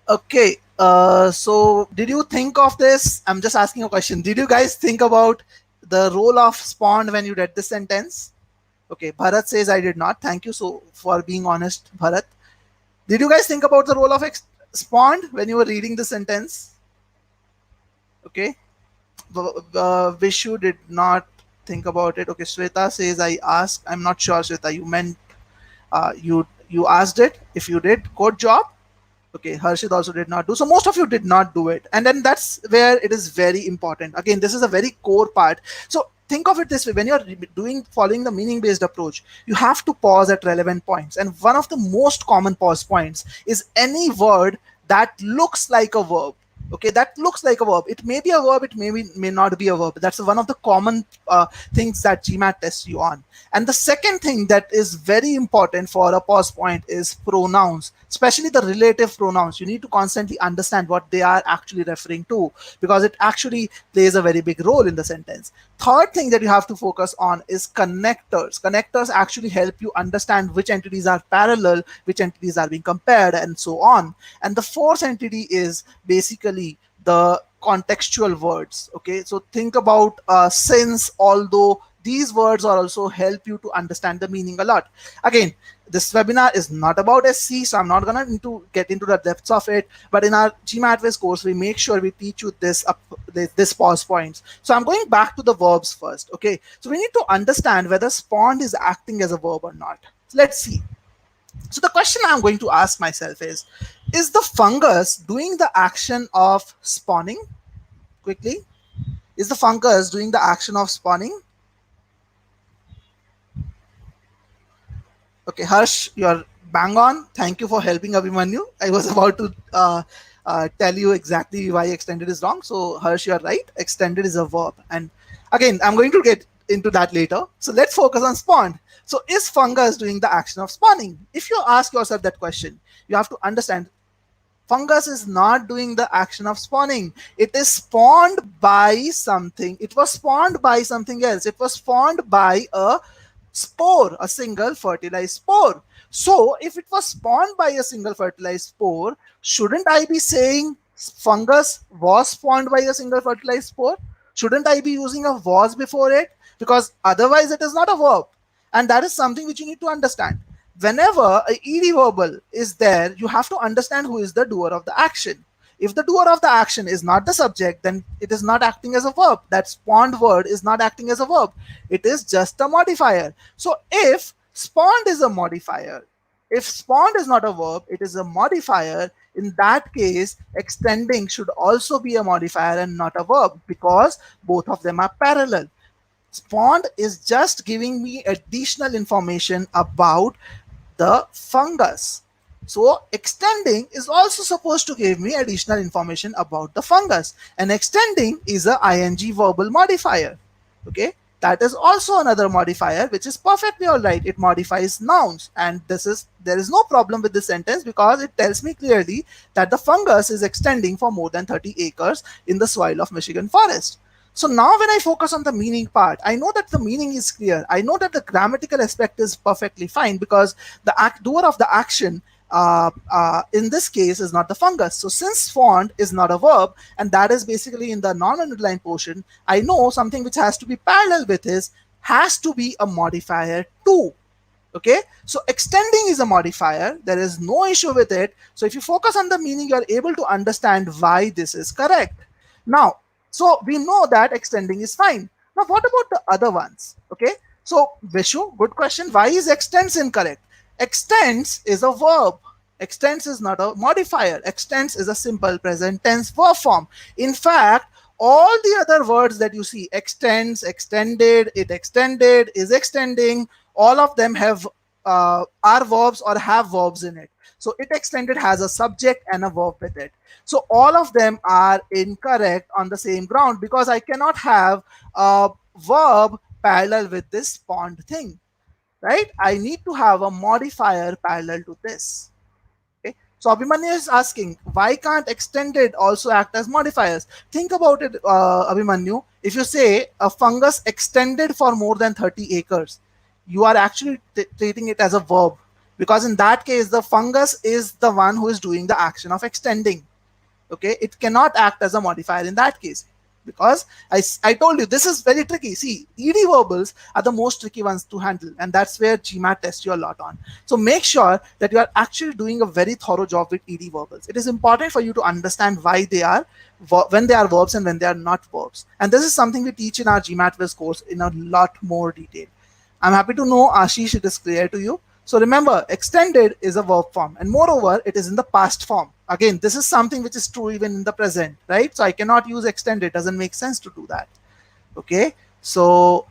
Okay, so did you think of this? I'm just asking a question. Did you guys think about the role of spawned when you read this sentence? Okay, Bharat says I did not. Thank you so for being honest, Bharat. Did you guys think about the role of spawned when you were reading the sentence? Okay, Vishu did not think about it. Okay, Sweta says I asked. I'm not sure, Sweta. You meant you asked it. If you did, good job. Okay, Harshit also did not do. So most of you did not do it. And then that's where it is very important. Again, this is a very core part. So think of it this way. When you're following the meaning-based approach, you have to pause at relevant points. And one of the most common pause points is any word that looks like a verb. Okay, that looks like a verb. It may be a verb, it may not be a verb. That's one of the common things that GMAT tests you on. And the second thing that is very important for a pause point is pronouns, especially the relative pronouns. You need to constantly understand what they are actually referring to, because it actually plays a very big role in the sentence. Third thing that you have to focus on is connectors. Connectors actually help you understand which entities are parallel, which entities are being compared, and so on. And the fourth entity is basically the contextual words. Okay, so think about since, although, these words are also help you to understand the meaning a lot. Again, this webinar is not about SC, so I'm not gonna get into the depths of it. But in our GMAT Viz course, we make sure we teach you this pause points. So I'm going back to the verbs first. Okay, so we need to understand whether spawned is acting as a verb or not. So let's see. So the question I'm going to ask myself is the fungus doing the action of spawning? Quickly, is the fungus doing the action of spawning? Okay, Harsh, you're bang on. Thank you for helping Abhimanyu. I was about to tell you exactly why extended is wrong. So Harsh, you're right. Extended is a verb. And again, I'm going to get into that later. So let's focus on spawned. So is fungus doing the action of spawning? If you ask yourself that question, you have to understand fungus is not doing the action of spawning. It is spawned by something. It was spawned by something else. It was spawned by a spore, a single fertilized spore. So if it was spawned by a single fertilized spore, shouldn't I be saying fungus was spawned by a single fertilized spore? Shouldn't I be using a was before it? Because otherwise it is not a verb. And that is something which you need to understand. Whenever a ed verbal is there, you have to understand who is the doer of the action. If the doer of the action is not the subject, then it is not acting as a verb. That spawned word is not acting as a verb. It is just a modifier. So if spawned is a modifier, if spawned is not a verb, it is a modifier. In that case, extending should also be a modifier and not a verb, because both of them are parallel. Spawned is just giving me additional information about the fungus. So extending is also supposed to give me additional information about the fungus. And extending is a ing verbal modifier. Okay, that is also another modifier, which is perfectly all right. It modifies nouns, and there is no problem with this sentence because it tells me clearly that the fungus is extending for more than 30 acres in the soil of Michigan forest. So now when I focus on the meaning part, I know that the meaning is clear. I know that the grammatical aspect is perfectly fine because the doer of the action in this case is not the fungus. So since spawned is not a verb, and that is basically in the non-underlined portion, I know something which has to be parallel with this has to be a modifier too. Okay, so extending is a modifier. There is no issue with it. So if you focus on the meaning, you are able to understand why this is correct. Now, so we know that extending is fine. Now, what about the other ones? Okay, so Vishu, good question. Why is extends incorrect? Extends is a verb. Extends is not a modifier. Extends is a simple present tense verb form. In fact, all the other words that you see, extends, extended, it extended, is extending, all of them have are verbs or have verbs in it. So it extended has a subject and a verb with it. So all of them are incorrect on the same ground because I cannot have a verb parallel with this spawned thing, right? I need to have a modifier parallel to this. Okay. So Abhimanyu is asking, why can't extended also act as modifiers? Think about it, Abhimanyu. If you say a fungus extended for more than 30 acres, you are actually treating it as a verb, because in that case, the fungus is the one who is doing the action of extending. Okay, it cannot act as a modifier in that case, because I told you this is very tricky. See, ed verbals are the most tricky ones to handle, and that's where GMAT tests you a lot on. So make sure that you are actually doing a very thorough job with ed verbals. It is important for you to understand why they are, when they are verbs and when they are not verbs. And this is something we teach in our GMAT Viz course in a lot more detail. I'm happy to know, Ashish, it is clear to you. So remember, extended is a verb form, and moreover, it is in the past form. Again, this is something which is true even in the present, right? So I cannot use extended. It doesn't make sense to do that. Okay, so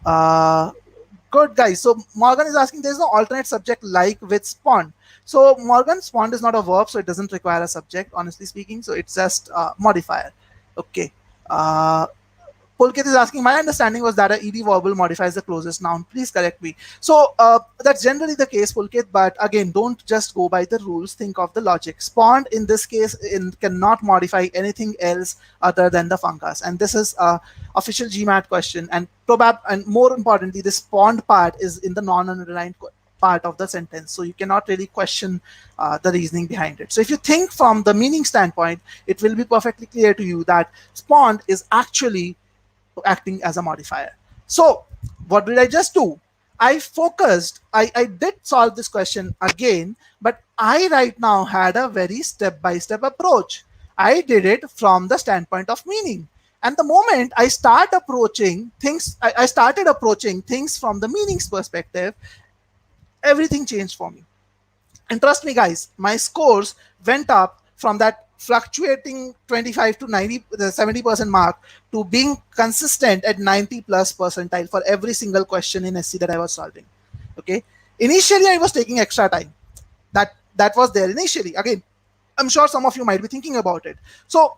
good, guys. So Morgan is asking, there's no alternate subject like with spawned. So Morgan, spawned is not a verb, so it doesn't require a subject, honestly speaking. So it's just a modifier. Okay. Pulkit is asking, my understanding was that a ed verbal modifies the closest noun. Please correct me. So that's generally the case, Pulkit, but again, don't just go by the rules. Think of the logic. Spawned in this case cannot modify anything else other than the fungus. And this is a official GMAT question. And more importantly, the spawned part is in the non-underlined part of the sentence. So you cannot really question the reasoning behind it. So if you think from the meaning standpoint, it will be perfectly clear to you that spawned is actually acting as a modifier. So What did I just do? I focused, I did solve this question again, but I right now had a very step-by-step approach. I did it from the standpoint of meaning. And the moment I started approaching things from the meanings perspective, everything changed for me. And trust me, guys, my scores went up from that fluctuating 25 to 90, the 70% mark to being consistent at 90 plus percentile for every single question in SC that I was solving. Okay. Initially, I was taking extra time. That was there initially. Again, I'm sure some of you might be thinking about it. So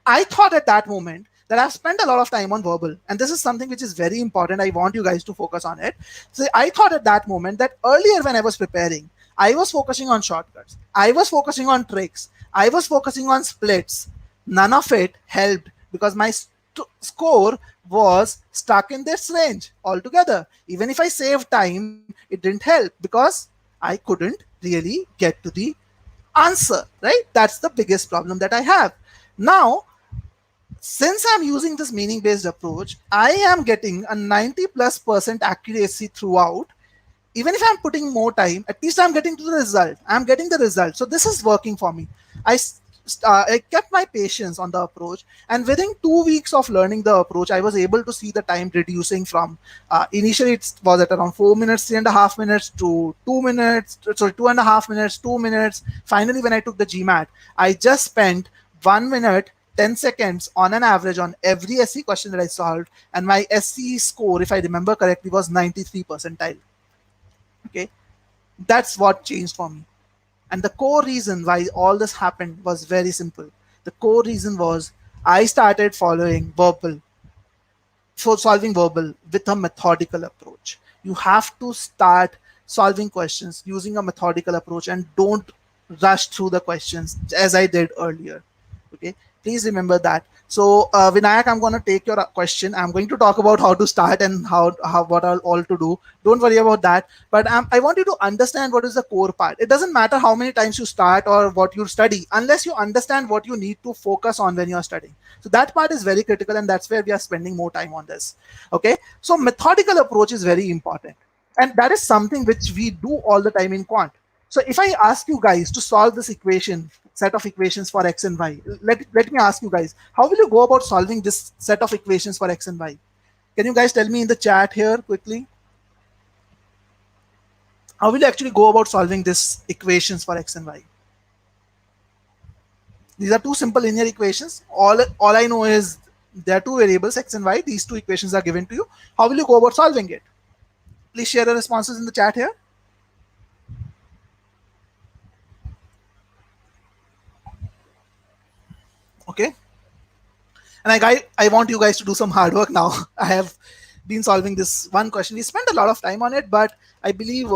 I thought at that moment that I've spent a lot of time on verbal, and this is something which is very important. I want you guys to focus on it. So I thought at that moment that earlier when I was preparing, I was focusing on shortcuts, I was focusing on tricks, I was focusing on splits. None of it helped because my score was stuck in this range altogether. Even if I saved time, it didn't help because I couldn't really get to the answer, right? That's the biggest problem that I have. Now, since I'm using this meaning based approach, I am getting a 90 plus percent accuracy throughout. Even if I'm putting more time, at least I'm getting to the result. I'm getting the result. So this is working for me. I kept my patience on the approach, and within 2 weeks of learning the approach, I was able to see the time reducing from initially it was at around 4 minutes, 3.5 minutes to 2 minutes, sorry, 2.5 minutes, 2 minutes. Finally, when I took the GMAT, I just spent 1 minute 10 seconds on an average on every SC question that I solved, and my SC score, if I remember correctly, was 93 percentile. Okay, that's what changed for me. And the core reason why all this happened was very simple. The core reason was I started following verbal, for solving verbal with a methodical approach. You have to start solving questions using a methodical approach and don't rush through the questions as I did earlier. Okay, please remember that. So Vinayak, I'm going to take your question. I'm going to talk about how to start and how what all to do. Don't worry about that, but I want you to understand what is the core part. It doesn't matter how many times you start or what you study unless you understand what you need to focus on when you're studying. So that part is very critical, and that's where we are spending more time on this. Okay, so methodical approach is very important, and that is something which we do all the time in quant. So if I ask you guys to solve this equation, set of equations for x and y, let me ask you guys, how will you go about solving this set of equations for x and y? Can you guys tell me in the chat here quickly? How will you actually go about solving this equations for x and y? These are two simple linear equations. All I know is there are two variables, x and y. These two equations are given to you. How will you go about solving it? Please share the responses in the chat here. Okay. And I want you guys to do some hard work now. I have been solving this one question. We spent a lot of time on it, but I believe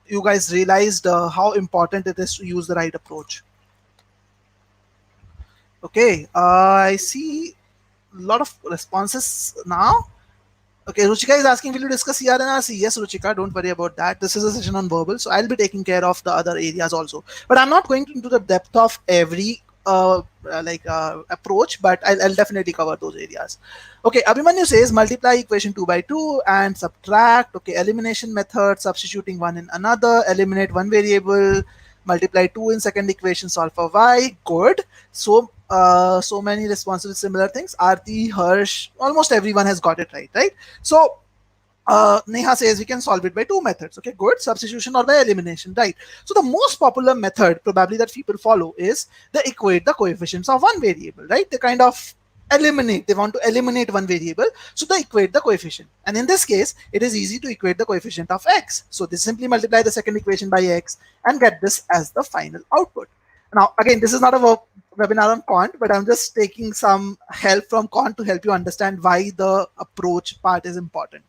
you guys realized how important it is to use the right approach. Okay, I see a lot of responses now. Okay, Ruchika is asking, will you discuss CR and RC? Yes, Ruchika, don't worry about that. This is a session on verbal, so I'll be taking care of the other areas also. But I'm not going into the depth of every approach, but I'll definitely cover those areas. Okay, Abhimanyu says multiply equation 2 by 2 and subtract. Okay, elimination method, substituting one in another, eliminate one variable, multiply 2 in second equation, solve for y. Good. So many responses with similar things. Aarti, Harsh, almost everyone has got it right? So Neha says we can solve it by two methods. Okay, good. Substitution or by elimination, right? So the most popular method probably that people follow is they equate the coefficients of one variable, right? They kind of eliminate, they want to eliminate one variable, so they equate the coefficient. And in this case, it is easy to equate the coefficient of x. So they simply multiply the second equation by x and get this as the final output. Now, again, this is not a webinar on quant, but I'm just taking some help from quant to help you understand why the approach part is important.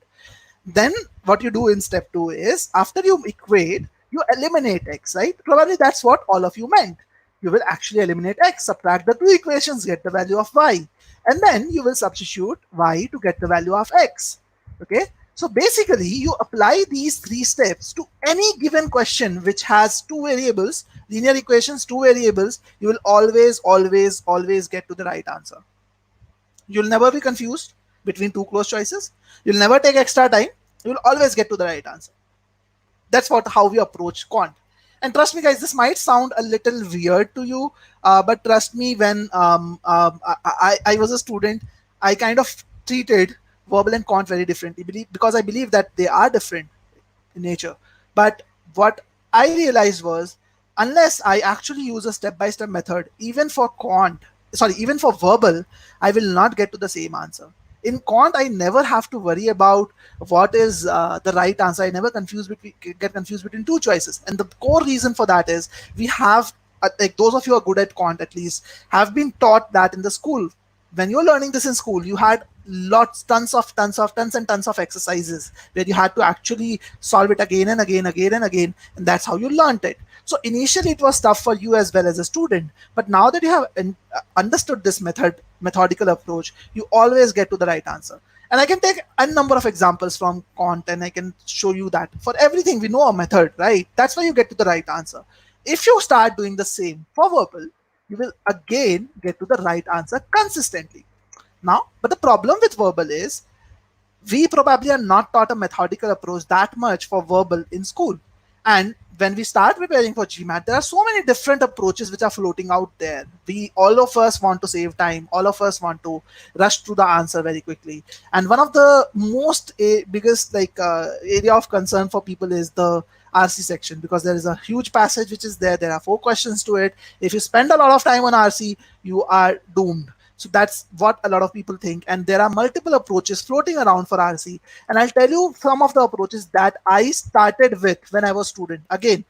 Then what you do in step 2 is after you equate, you eliminate x, right? Probably that's what all of you meant. You will actually eliminate x, subtract the two equations, get the value of y, and then you will substitute y to get the value of x. Okay, so basically you apply these three steps to any given question which has two variables, linear equations, two variables. You will always get to the right answer. You'll never be confused. between two close choices. You'll never take extra time. You'll always get to the right answer. That's what how we approach quant. And trust me, guys, this might sound a little weird to you, but trust me, when I was a student, I kind of treated verbal and quant very differently because I believe that they are different in nature. But what I realized was, unless I actually use a step-by-step method, even for quant, sorry, even for verbal, I will not get to the same answer. In quant, I never have to worry about what is the right answer. I never get confused between two choices. And the core reason for that is we have, like those of you who are good at quant at least, have been taught that in the school. When you're learning this in school, you had tons and tons of exercises where you had to actually solve it again and again, and that's how you learned it. So initially it was tough for you as well as a student, but now that you have understood this methodical approach, you always get to the right answer. And I can take a number of examples from quant and I can show you that for everything we know a method, right? That's why you get to the right answer. If you start doing the same for verbal, you will again get to the right answer consistently. Now, but the problem with verbal is we probably are not taught a methodical approach that much for verbal in school. And when we start preparing for GMAT, there are so many different approaches which are floating out there. All of us want to save time. All of us want to rush through the answer very quickly. And one of the most biggest area of concern for people is the RC section, because there is a huge passage which is there. There are 4 questions to it. If you spend a lot of time on RC, you are doomed. So that's what a lot of people think. And there are multiple approaches floating around for RC. And I'll tell you some of the approaches that I started with when I was a student. Again,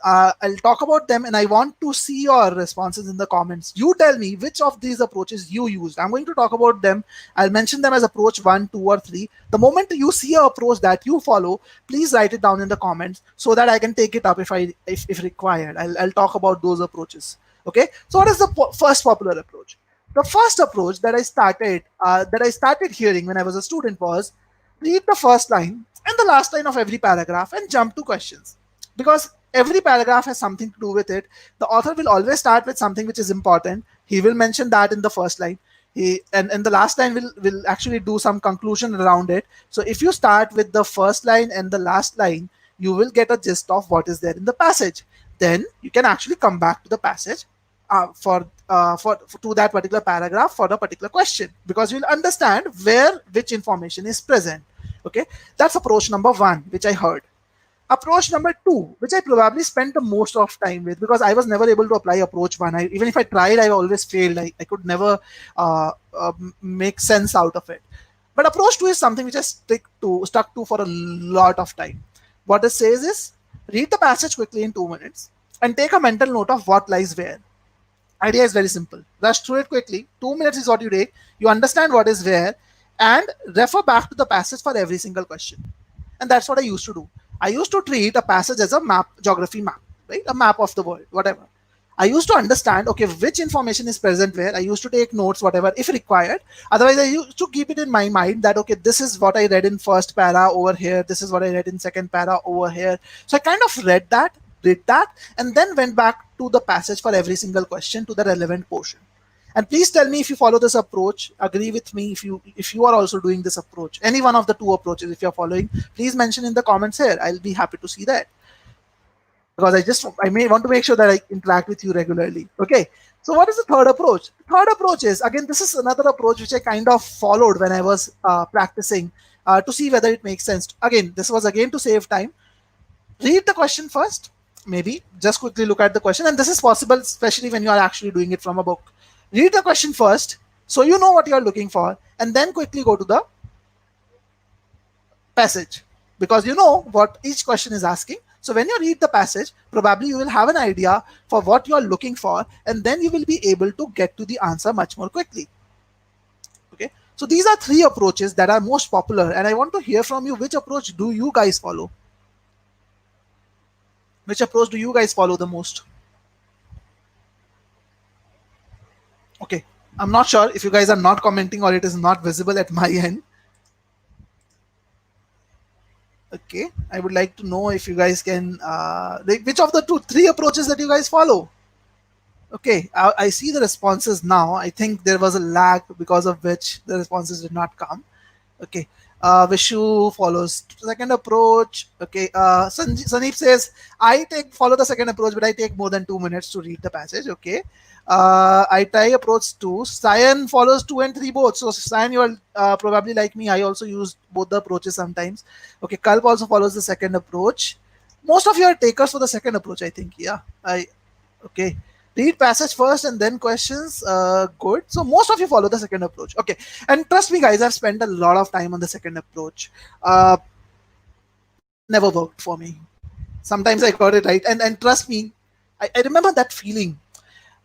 I'll talk about them and I want to see your responses in the comments. You tell me which of these approaches you used. I'm going to talk about them. I'll mention them as approach 1, 2, or 3. The moment you see an approach that you follow, please write it down in the comments so that I can take it up if required. I'll talk about those approaches. Okay. So what is the first popular approach? The first approach that I started hearing when I was a student was read the first line and the last line of every paragraph and jump to questions. Because every paragraph has something to do with it. The author will always start with something which is important. He will mention that in the first line. And the last line will actually do some conclusion around it. So if you start with the first line and the last line, you will get a gist of what is there in the passage. Then you can actually come back to the passage to that particular paragraph for the particular question, because you'll understand which information is present. Okay, that's approach number 1, which I heard. Approach number 2, which I probably spent the most of time with, because I was never able to apply approach 1. Even if I tried, I always failed. I could never make sense out of it. But approach 2 is something which I stuck to for a lot of time. What it says is read the passage quickly in 2 minutes and take a mental note of what lies where. Idea is very simple. Rush through it quickly. 2 minutes is what you take. You understand what is where and refer back to the passage for every single question. And that's what I used to do. I used to treat a passage as a map, geography map, right? A map of the world, whatever. I used to understand, okay, which information is present where. I used to take notes, whatever, if required. Otherwise, I used to keep it in my mind that, okay, this is what I read in first para over here. This is what I read in second para over here. So I kind of read that, did that, and then went back to the passage for every single question to the relevant portion. And please tell me if you follow this approach. Agree with me if you are also doing this approach. Any one of the 2 approaches, if you're following, please mention in the comments here. I'll be happy to see that, because I may want to make sure that I interact with you regularly. Okay. So what is the third approach? The third approach is, again, this is another approach which I kind of followed when I was practicing to see whether it makes sense. Again, this was again to save time. Read the question first. Maybe just quickly look at the question, and this is possible especially when you are actually doing it from a book. Read the question first so you know what you are looking for, and then quickly go to the passage, because you know what each question is asking. So when you read the passage, probably you will have an idea for what you are looking for, and then you will be able to get to the answer much more quickly. Okay, so these are 3 approaches that are most popular, and I want to hear from you, which approach do you guys follow? Which approach do you guys follow the most? Okay, I'm not sure if you guys are not commenting or it is not visible at my end. Okay, I would like to know if you guys can, which of the 3 approaches that you guys follow? Okay, I see the responses now. I think there was a lag because of which the responses did not come. Okay. Vishu follows second approach. Okay. Sandeep says, follow the second approach, but I take more than 2 minutes to read the passage. Okay. I try approach 2. Cyan follows 2 and 3 both. So Cyan, you are probably like me. I also use both the approaches sometimes. Okay. Kalp also follows the second approach. Most of you are takers for the second approach, I think. Yeah. Okay. Read passage first and then questions. Good. So most of you follow the second approach. Okay. And trust me, guys, I've spent a lot of time on the second approach. Uh, Never worked for me. Sometimes I got it right. And trust me, I remember that feeling.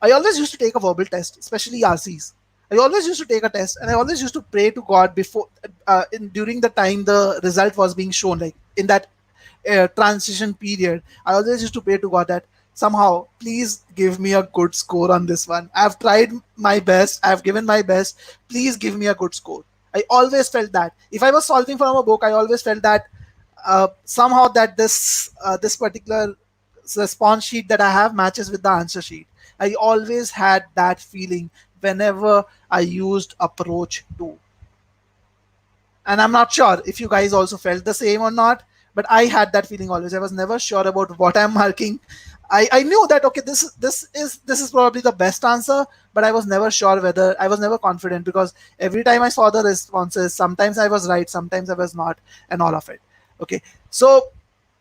I always used to take a verbal test, especially RCs. I always used to take a test, and I always used to pray to God before, during the time the result was being shown, like in that transition period. I always used to pray to God that somehow, please give me a good score on this one. I've tried my best. I've given my best. Please give me a good score. I always felt that if I was solving from a book, I always felt that somehow that this particular response sheet that I have matches with the answer sheet. I always had that feeling whenever I used approach 2. And I'm not sure if you guys also felt the same or not, but I had that feeling always. I was never sure about what I'm marking. I knew that okay, this is probably the best answer, but I was never sure whether I was never confident because every time I saw the responses, sometimes I was right, sometimes I was not, and all of it. Okay. So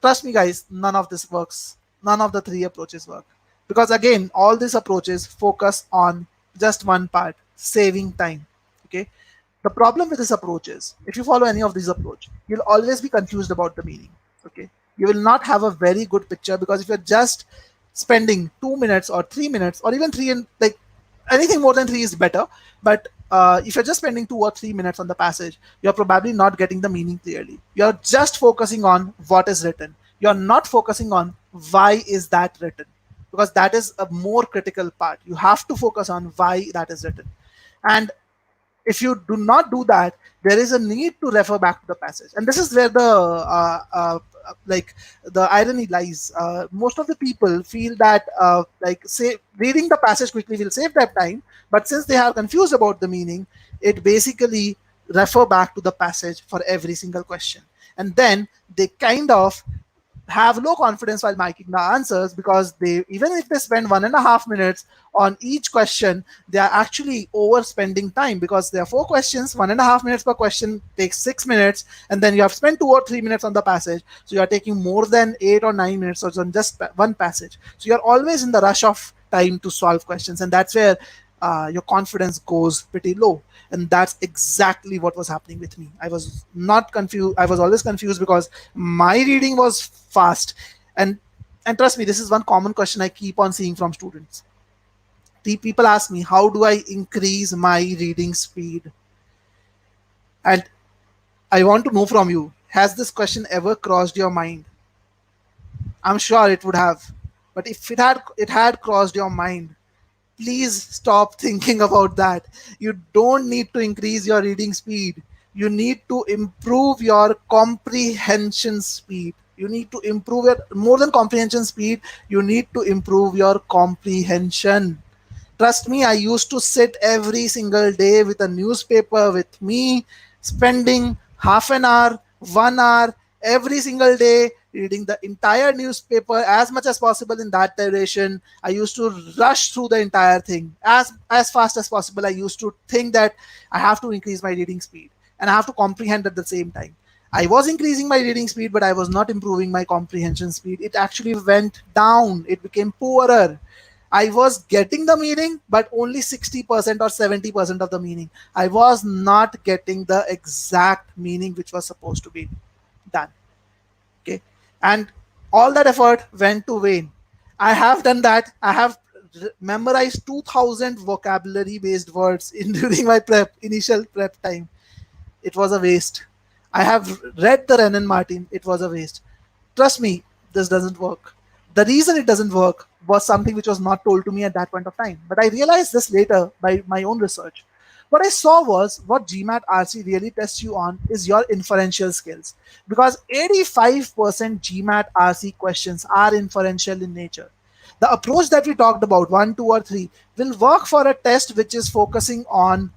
trust me guys, none of this works. None of the three approaches work. Because again, all these approaches focus on just one part, saving time. Okay. The problem with this approach is if you follow any of these approach, you'll always be confused about the meaning. Okay. You will not have a very good picture because if you're just spending 2 minutes or 3 minutes or even three and like anything more than three is better. But if you're just spending 2 or 3 minutes on the passage, you're probably not getting the meaning clearly. You're just focusing on what is written. You're not focusing on why is that written because that is a more critical part. You have to focus on why that is written. And if you do not do that, there is a need to refer back to the passage, and this is where the like the irony lies. Most of the people feel that like say reading the passage quickly will save that time, but since they are confused about the meaning, it basically refer back to the passage for every single question, and then they kind of have low confidence while making the answers because they even if they spend 1.5 minutes on each question, they are actually overspending time because there are 4 questions. 1.5 minutes per question takes 6 minutes, and then you have spent 2 or 3 minutes on the passage, so you are taking more than 8 or 9 minutes on just one passage. So you are always in the rush of time to solve questions, and that's where your confidence goes pretty low. And that's exactly what was happening with me. I was not confused. I was always confused because my reading was fast. And trust me, this is one common question I keep on seeing from students. The people ask me, how do I increase my reading speed? And I want to know from you, has this question ever crossed your mind? I'm sure it would have. But if it had crossed your mind, please stop thinking about that. You don't need to increase your reading speed. You need to improve your comprehension speed. You need to improve your more than comprehension speed. You need to improve your comprehension. Trust me, I used to sit every single day with a newspaper with me, spending half an hour, 1 hour every single day reading the entire newspaper as much as possible in that duration. I used to rush through the entire thing as fast as possible. I used to think that I have to increase my reading speed and I have to comprehend at the same time. I was increasing my reading speed, but I was not improving my comprehension speed. It actually went down. It became poorer. I was getting the meaning, but only 60% or 70% of the meaning. I was not getting the exact meaning which was supposed to be done. Okay. And all that effort went to vain. I have done that. I have memorized 2000 vocabulary based words in during my initial prep time. It was a waste. I have read the Renan Martin. It was a waste. Trust me, this doesn't work. The reason it doesn't work was something which was not told to me at that point of time. But I realized this later by my own research. What I saw was what GMAT RC really tests you on is your inferential skills. Because 85% GMAT RC questions are inferential in nature. The approach that we talked about, 1, 2, or 3, will work for a test which is focusing on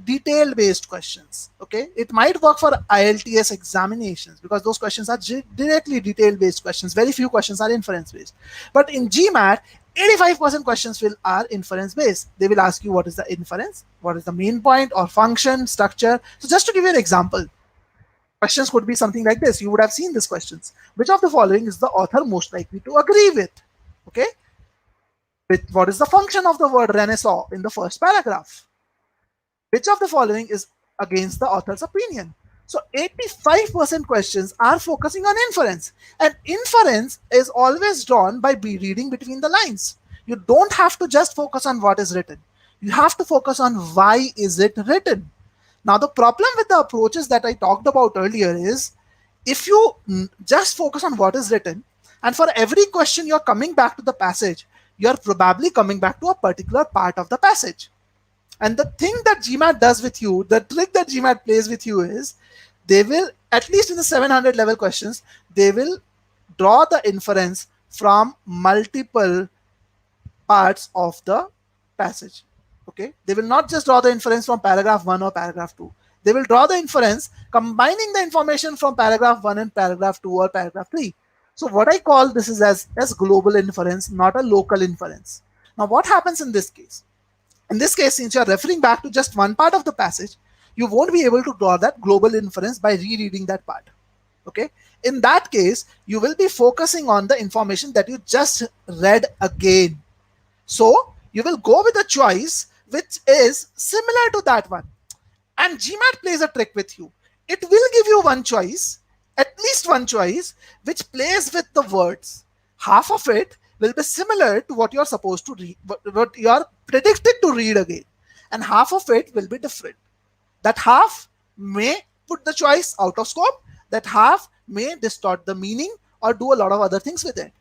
detail based questions. Okay, it might work for IELTS examinations because those questions are directly detail based questions. Very few questions are inference based, but in GMAT 85% questions are inference based. They will ask you what is the inference, what is the main point or function structure. So just to give you an example, questions could be something like this. You would have seen these questions. Which of the following is the author most likely to agree with? Okay, with what is the function of the word renaissance in the first paragraph? Which of the following is against the author's opinion? So 85% questions are focusing on inference, and inference is always drawn by reading between the lines. You don't have to just focus on what is written. You have to focus on why is it written. Now the problem with the approaches that I talked about earlier is if you just focus on what is written, and for every question you're coming back to the passage, you're probably coming back to a particular part of the passage. And the thing that GMAT does with you, the trick that GMAT plays with you is they will, at least in the 700 level questions, they will draw the inference from multiple parts of the passage. Okay, they will not just draw the inference from paragraph 1 or paragraph 2. They will draw the inference combining the information from paragraph 1 and paragraph 2 or paragraph 3. So what I call this is as global inference, not a local inference. Now what happens in this case? In this case, since you're referring back to just one part of the passage, you won't be able to draw that global inference by rereading that part. Okay, in that case, you will be focusing on the information that you just read again. So you will go with a choice which is similar to that one. And GMAT plays a trick with you. It will give you one choice, at least one choice, which plays with the words. Half of it will be similar to what you're supposed to read, what you're predicted to read again. And half of it will be different. That half may put the choice out of scope, that half may distort the meaning or do a lot of other things with it.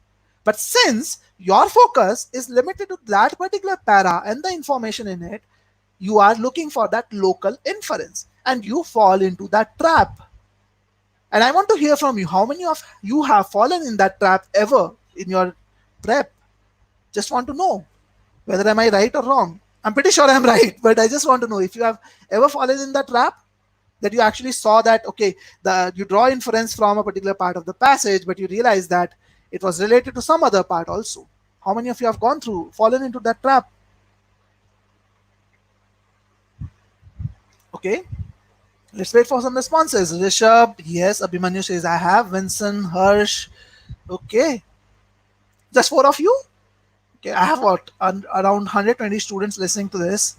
But since your focus is limited to that particular para and the information in it, you are looking for that local inference and you fall into that trap. And I want to hear from you, how many of you have fallen in that trap ever in your prep? Just want to know whether am I right or wrong. I'm pretty sure I'm right, but I just want to know if you have ever fallen in that trap, that you actually saw that, okay, you draw inference from a particular part of the passage, but you realize that it was related to some other part also. How many of you have fallen into that trap? Okay, let's wait for some responses. Rishabh, yes. Abhimanyu says I have. Vincent, Harsh, okay. Just 4 of you? Okay, I have what? Around 120 students listening to this.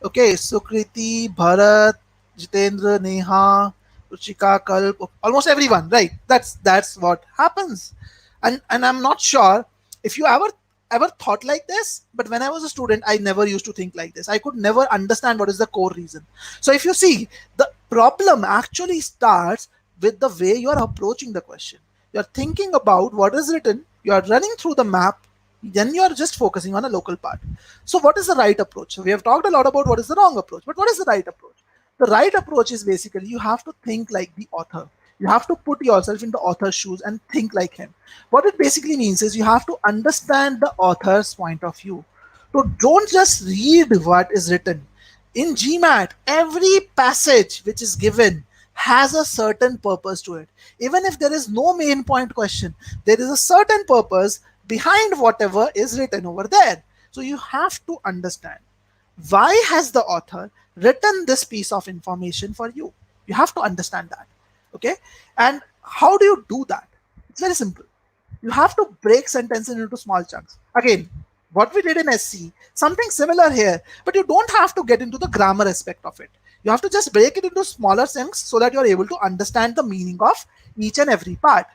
Okay, Sukriti, Bharat, Jitendra, Neha, Ruchika, Kalp, almost everyone, right? That's what happens. And I'm not sure if you ever thought like this, but when I was a student, I never used to think like this. I could never understand what is the core reason. So if you see, the problem actually starts with the way you are approaching the question. You're thinking about what is written, you're running through the map, then you're just focusing on a local part. So what is the right approach? So we have talked a lot about what is the wrong approach, but what is the right approach? The right approach is basically you have to think like the author. You have to put yourself in the author's shoes and think like him. What it basically means is you have to understand the author's point of view. So don't just read what is written. In GMAT, every passage which is given has a certain purpose to it. Even if there is no main point question, there is a certain purpose behind whatever is written over there. So you have to understand, why has the author written this piece of information for you? You have to understand that. Okay, and how do you do that? It's very simple. You have to break sentences into small chunks. Again, what we did in SC, something similar here, but you don't have to get into the grammar aspect of it. You have to just break it into smaller chunks so that you're able to understand the meaning of each and every part.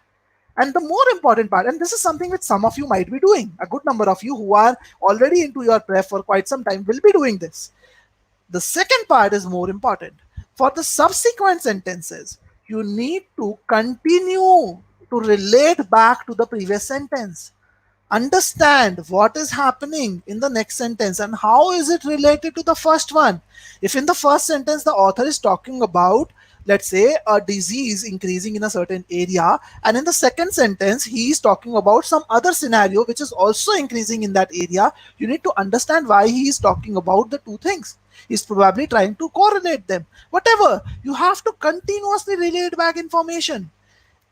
And the more important part, and this is something which some of you might be doing, a good number of you who are already into your prep for quite some time will be doing this. The second part is more important. For the subsequent sentences, you need to continue to relate back to the previous sentence. Understand what is happening in the next sentence and how is it related to the first one. If in the first sentence the author is talking about let's say, a disease increasing in a certain area, and in the second sentence he is talking about some other scenario which is also increasing in that area, you need to understand why he is talking about the two things. He's probably trying to correlate them. Whatever, you have to continuously relate back information.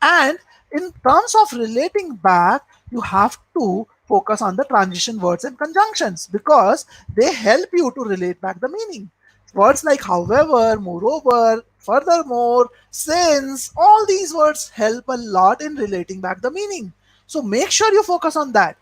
And in terms of relating back, you have to focus on the transition words and conjunctions because they help you to relate back the meaning. Words like however, moreover, furthermore, since, all these words help a lot in relating back the meaning. So make sure you focus on that.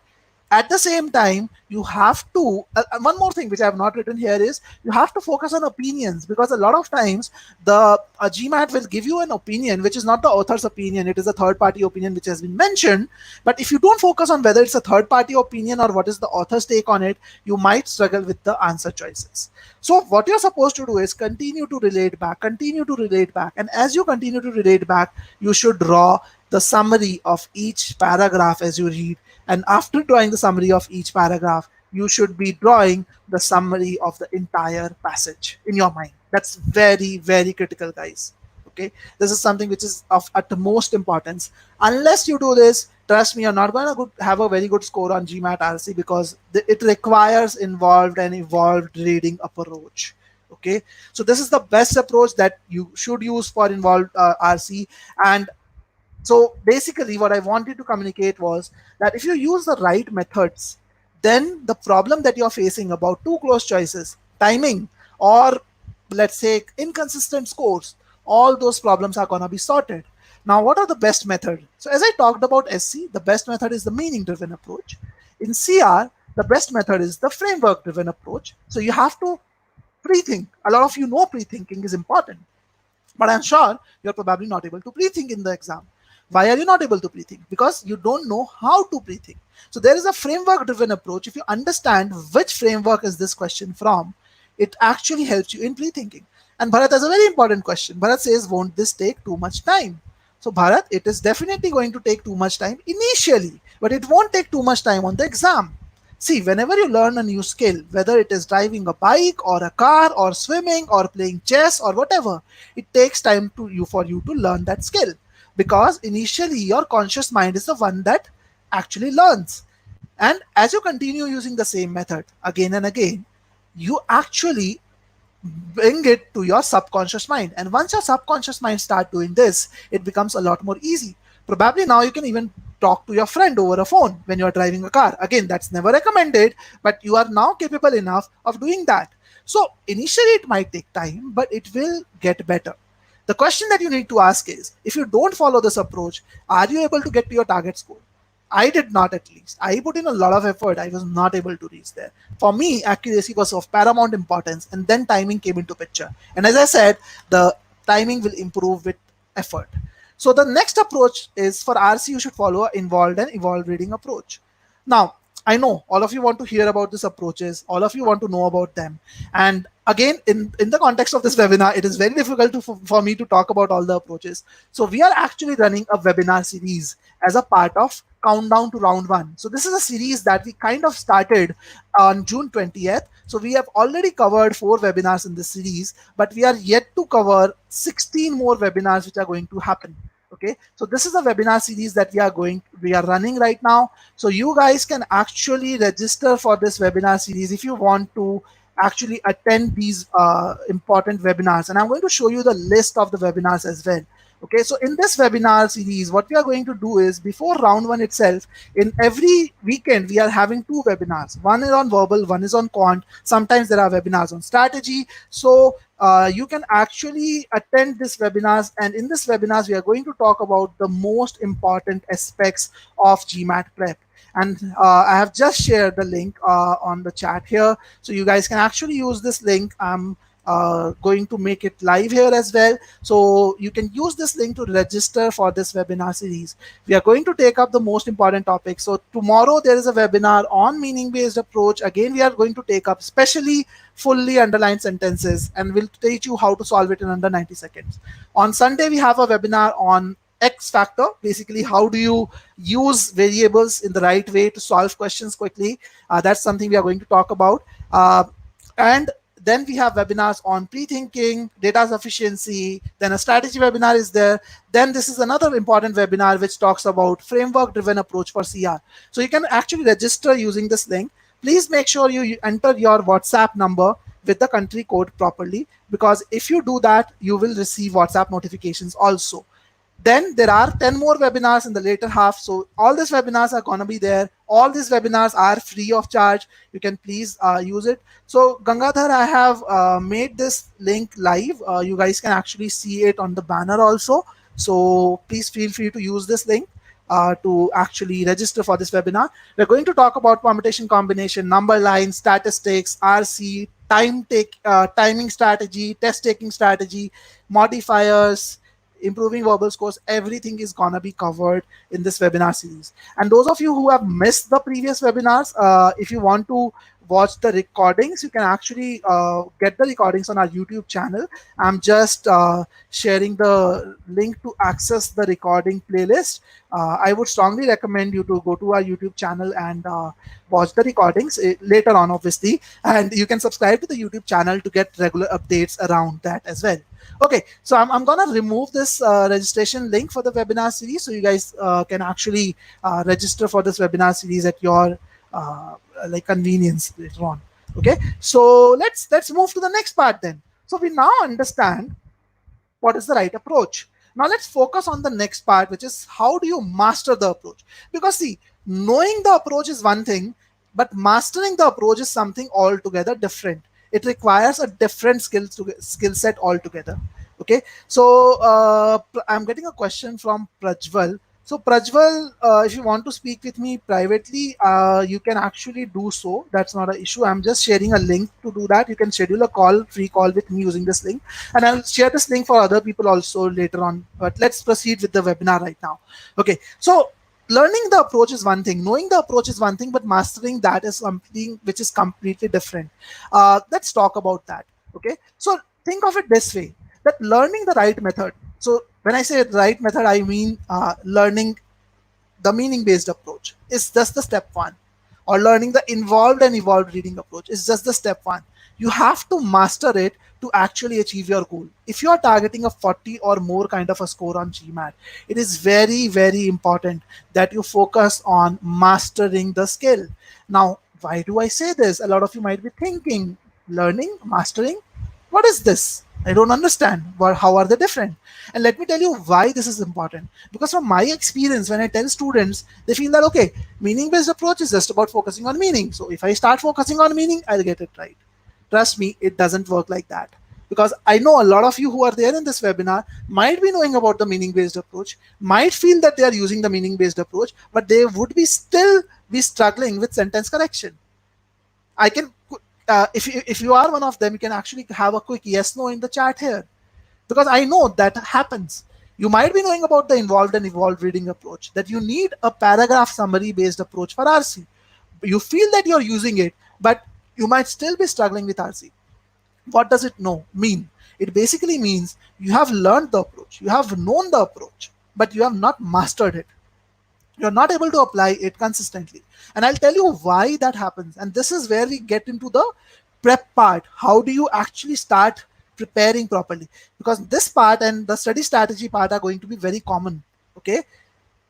At the same time, you have to one more thing which I have not written here is you have to focus on opinions, because a lot of times the GMAT will give you an opinion which is not the author's opinion, it is a third party opinion which has been mentioned. But if you don't focus on whether it's a third party opinion or what is the author's take on it, you might struggle with the answer choices. So what you're supposed to do is continue to relate back, continue to relate back, and as you continue to relate back, you should draw the summary of each paragraph as you read. And after drawing the summary of each paragraph, you should be drawing the summary of the entire passage in your mind. That's very, very critical, guys. Okay, this is something which is of utmost importance. Unless you do this, trust me, you're not going to have a very good score on GMAT RC because it requires involved and evolved reading approach. Okay, so this is the best approach that you should use for involved RC. And so basically what I wanted to communicate was that if you use the right methods, then the problem that you're facing about too close choices, timing, or let's say inconsistent scores, all those problems are going to be sorted. Now, what are the best methods? So as I talked about SC, the best method is the meaning driven approach. In CR, the best method is the framework driven approach. So you have to pre-think. A lot of you know pre-thinking is important, but I'm sure you're probably not able to pre-think in the exam. Why are you not able to pre-think? Because you don't know how to pre-think. So there is a framework driven approach. If you understand which framework is this question from, it actually helps you in pre-thinking. And Bharat has a very important question. Bharat says, won't this take too much time? So Bharat, it is definitely going to take too much time initially, but it won't take too much time on the exam. See, whenever you learn a new skill, whether it is driving a bike or a car or swimming or playing chess or whatever, it takes time for you to learn that skill. Because initially your conscious mind is the one that actually learns. And as you continue using the same method again and again, you actually bring it to your subconscious mind. And once your subconscious mind start doing this, it becomes a lot more easy. Probably now you can even talk to your friend over a phone when you're driving a car. Again, that's never recommended, but you are now capable enough of doing that. So initially it might take time, but it will get better. The question that you need to ask is, if you don't follow this approach, are you able to get to your target score? I did not, at least. I put in a lot of effort. I was not able to reach there. For me, accuracy was of paramount importance, and then timing came into picture. And as I said, the timing will improve with effort. So the next approach is for RC, you should follow an involved and evolved reading approach. Now, I know all of you want to hear about these approaches. All of you want to know about them. And again, in the context of this webinar, it is very difficult for me to talk about all the approaches. So we are actually running a webinar series as a part of Countdown to Round 1. So this is a series that we kind of started on June 20th. So we have already covered 4 webinars in this series, but we are yet to cover 16 more webinars which are going to happen. Okay, so this is a webinar series that we are running right now. So you guys can actually register for this webinar series if you want to actually attend these important webinars. And I'm going to show you the list of the webinars as well. Okay, so in this webinar series, what we are going to do is, before round 1 itself, in every weekend, we are having 2 webinars. One is on verbal, one is on quant. Sometimes there are webinars on strategy. So you can actually attend this webinars. And in this webinars, we are going to talk about the most important aspects of GMAT prep. And I have just shared the link on the chat here. So you guys can actually use this link. I'm going to make it live here as well. So you can use this link to register for this webinar series. We are going to take up the most important topics. So tomorrow there is a webinar on meaning-based approach. Again, we are going to take up especially fully underlined sentences, and we'll teach you how to solve it in under 90 seconds. On Sunday, we have a webinar on X factor, basically how do you use variables in the right way to solve questions quickly. That's something we are going to talk about. And Then we have webinars on pre-thinking, data sufficiency, then a strategy webinar is there. Then this is another important webinar which talks about framework-driven approach for CR. So you can actually register using this link. Please make sure you enter your WhatsApp number with the country code properly, because if you do that, you will receive WhatsApp notifications also. Then there are 10 more webinars in the later half. So all these webinars are going to be there. All these webinars are free of charge. You can please use it. So Gangadhar, I have made this link live. You guys can actually see it on the banner also. So please feel free to use this link to actually register for this webinar. We're going to talk about permutation combination, number line, statistics, RC, timing strategy, test taking strategy, modifiers, improving verbal scores. Everything is gonna be covered in this webinar series. And those of you who have missed the previous webinars, if you want to watch the recordings, you can actually get the recordings on our YouTube channel. I'm just sharing the link to access the recording playlist. I would strongly recommend you to go to our YouTube channel and watch the recordings later on, obviously. And you can subscribe to the YouTube channel to get regular updates around that as well. Okay, so I'm going to remove this registration link for the webinar series, so you guys can actually register for this webinar series at your like convenience later on. Okay, so let's move to the next part then. So we now understand what is the right approach. Now let's focus on the next part, which is how do you master the approach? Because see, knowing the approach is one thing, but mastering the approach is something altogether different. It requires a different skill set altogether. Okay, so I'm getting a question from Prajwal. So Prajwal, if you want to speak with me privately, you can actually do so. That's not an issue. I'm just sharing a link to do that. You can schedule a call, free call with me using this link. And I'll share this link for other people also later on. But let's proceed with the webinar right now. Okay, so learning the approach is one thing, knowing the approach is one thing, but mastering that is something which is completely different. Let's talk about that. Okay, so think of it this way, that learning the right method. So when I say right method, I mean learning the meaning-based approach is just the step one, or learning the involved and evolved reading approach is just the step one. You have to master it to actually achieve your goal. If you are targeting a 40 or more kind of a score on GMAT, it is very, very important that you focus on mastering the skill. Now, why do I say this? A lot of you might be thinking, learning, mastering, what is this? I don't understand. How are they different? And let me tell you why this is important. Because from my experience, when I tell students, they feel that, okay, meaning-based approach is just about focusing on meaning. So if I start focusing on meaning, I'll get it right. Trust me, it doesn't work like that. Because I know a lot of you who are there in this webinar might be knowing about the meaning-based approach, might feel that they are using the meaning-based approach, but they would be still be struggling with sentence correction. I can, if you are one of them, you can actually have a quick yes, no in the chat here. Because I know that happens. You might be knowing about the involved and evolved reading approach, that you need a paragraph summary based approach for RC. You feel that you're using it, but you might still be struggling with RC. What does it mean? It basically means you have learned the approach, you have known the approach, but you have not mastered it. You're not able to apply it consistently. And I'll tell you why that happens. And this is where we get into the prep part. How do you actually start preparing properly? Because this part and the study strategy part are going to be very common. Okay,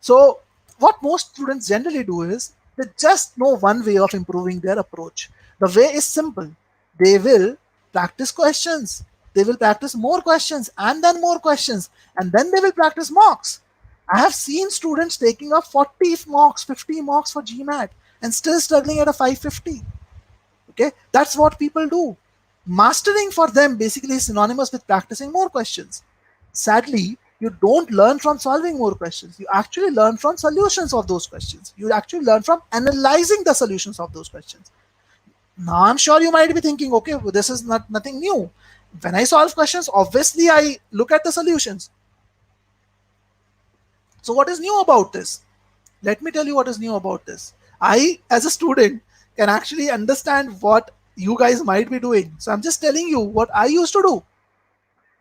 so what most students generally do is they just know one way of improving their approach. The way is simple. They will practice questions, they will practice more questions, and then more questions, and then they will practice mocks. I have seen students taking up 40 mocks, 50 mocks for GMAT and still struggling at a 550. Okay, that's what people do. Mastering for them basically is synonymous with practicing more questions. Sadly, you don't learn from solving more questions. You actually learn from solutions of those questions. You actually learn from analyzing the solutions of those questions. Now, I'm sure you might be thinking, okay, well, this is nothing new. When I solve questions, obviously I look at the solutions. So what is new about this? Let me tell you what is new about this. I, as a student, can actually understand what you guys might be doing. So I'm just telling you what I used to do.